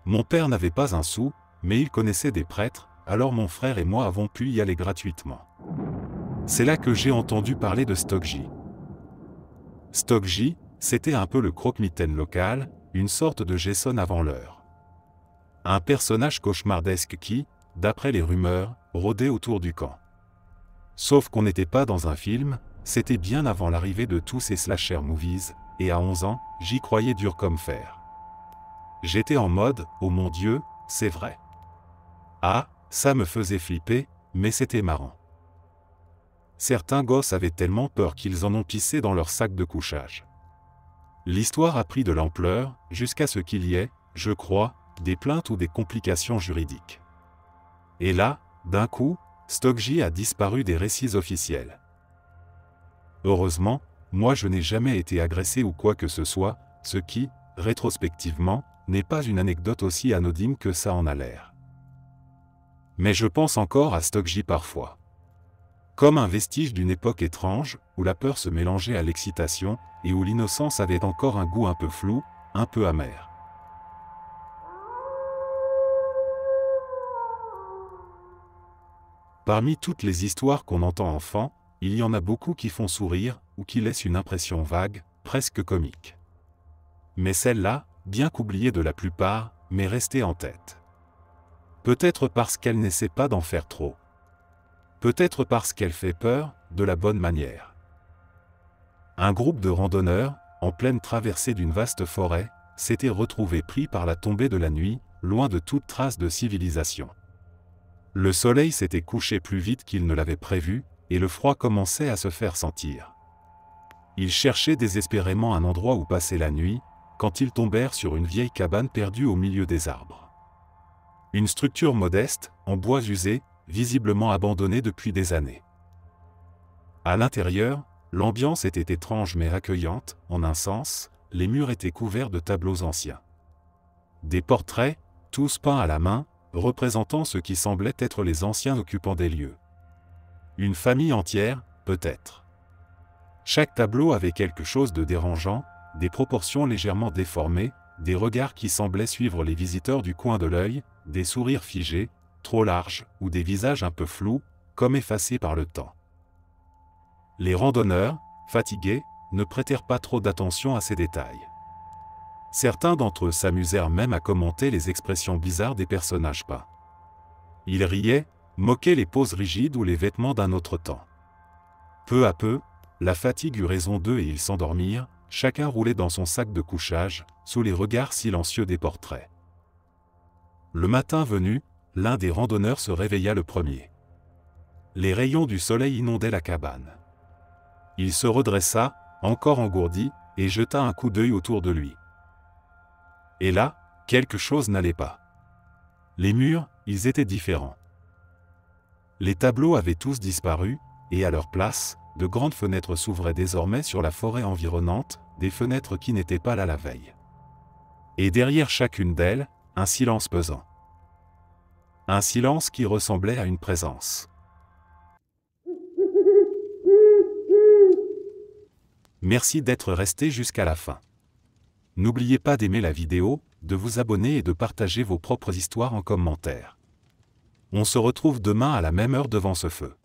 Mon père n'avait pas un sou, mais il connaissait des prêtres, alors mon frère et moi avons pu y aller gratuitement. C'est là que j'ai entendu parler de Stockji. Stockji, c'était un peu le croque-mitaine local, une sorte de Jason avant l'heure. Un personnage cauchemardesque qui, d'après les rumeurs, rôdait autour du camp. Sauf qu'on n'était pas dans un film, c'était bien avant l'arrivée de tous ces slasher movies, et à 11 ans, j'y croyais dur comme fer. J'étais en mode « Oh mon Dieu, c'est vrai ». Ah, ça me faisait flipper, mais c'était marrant. Certains gosses avaient tellement peur qu'ils en ont pissé dans leur sac de couchage. L'histoire a pris de l'ampleur, jusqu'à ce qu'il y ait, je crois, des plaintes ou des complications juridiques. Et là, d'un coup, Stockji a disparu des récits officiels. Heureusement, moi je n'ai jamais été agressé ou quoi que ce soit, ce qui, rétrospectivement, n'est pas une anecdote aussi anodine que ça en a l'air. Mais je pense encore à Stockji parfois. Comme un vestige d'une époque étrange, où la peur se mélangeait à l'excitation, et où l'innocence avait encore un goût un peu flou, un peu amer. Parmi toutes les histoires qu'on entend enfant, il y en a beaucoup qui font sourire, ou qui laissent une impression vague, presque comique. Mais celle-là, bien qu'oubliée de la plupart, m'est restée en tête. Peut-être parce qu'elle n'essaie pas d'en faire trop. Peut-être parce qu'elle fait peur, de la bonne manière. Un groupe de randonneurs, en pleine traversée d'une vaste forêt, s'était retrouvé pris par la tombée de la nuit, loin de toute trace de civilisation. Le soleil s'était couché plus vite qu'il ne l'avait prévu, et le froid commençait à se faire sentir. Ils cherchaient désespérément un endroit où passer la nuit, quand ils tombèrent sur une vieille cabane perdue au milieu des arbres. Une structure modeste, en bois usé, visiblement abandonnée depuis des années. À l'intérieur, l'ambiance était étrange mais accueillante, en un sens, les murs étaient couverts de tableaux anciens. Des portraits, tous peints à la main, représentant ce qui semblait être les anciens occupants des lieux. Une famille entière, peut-être. Chaque tableau avait quelque chose de dérangeant, des proportions légèrement déformées, des regards qui semblaient suivre les visiteurs du coin de l'œil, des sourires figés, trop larges, ou des visages un peu flous, comme effacés par le temps. Les randonneurs, fatigués, ne prêtèrent pas trop d'attention à ces détails. Certains d'entre eux s'amusèrent même à commenter les expressions bizarres des personnages peints. Ils riaient, moquaient les poses rigides ou les vêtements d'un autre temps. Peu à peu, la fatigue eut raison d'eux et ils s'endormirent, chacun roulé dans son sac de couchage, sous les regards silencieux des portraits. Le matin venu, l'un des randonneurs se réveilla le premier. Les rayons du soleil inondaient la cabane. Il se redressa, encore engourdi, et jeta un coup d'œil autour de lui. Et là, quelque chose n'allait pas. Les murs, ils étaient différents. Les tableaux avaient tous disparu, et à leur place, de grandes fenêtres s'ouvraient désormais sur la forêt environnante, des fenêtres qui n'étaient pas là la veille. Et derrière chacune d'elles, un silence pesant. Un silence qui ressemblait à une présence. Merci d'être resté jusqu'à la fin. N'oubliez pas d'aimer la vidéo, de vous abonner et de partager vos propres histoires en commentaire. On se retrouve demain à la même heure devant ce feu.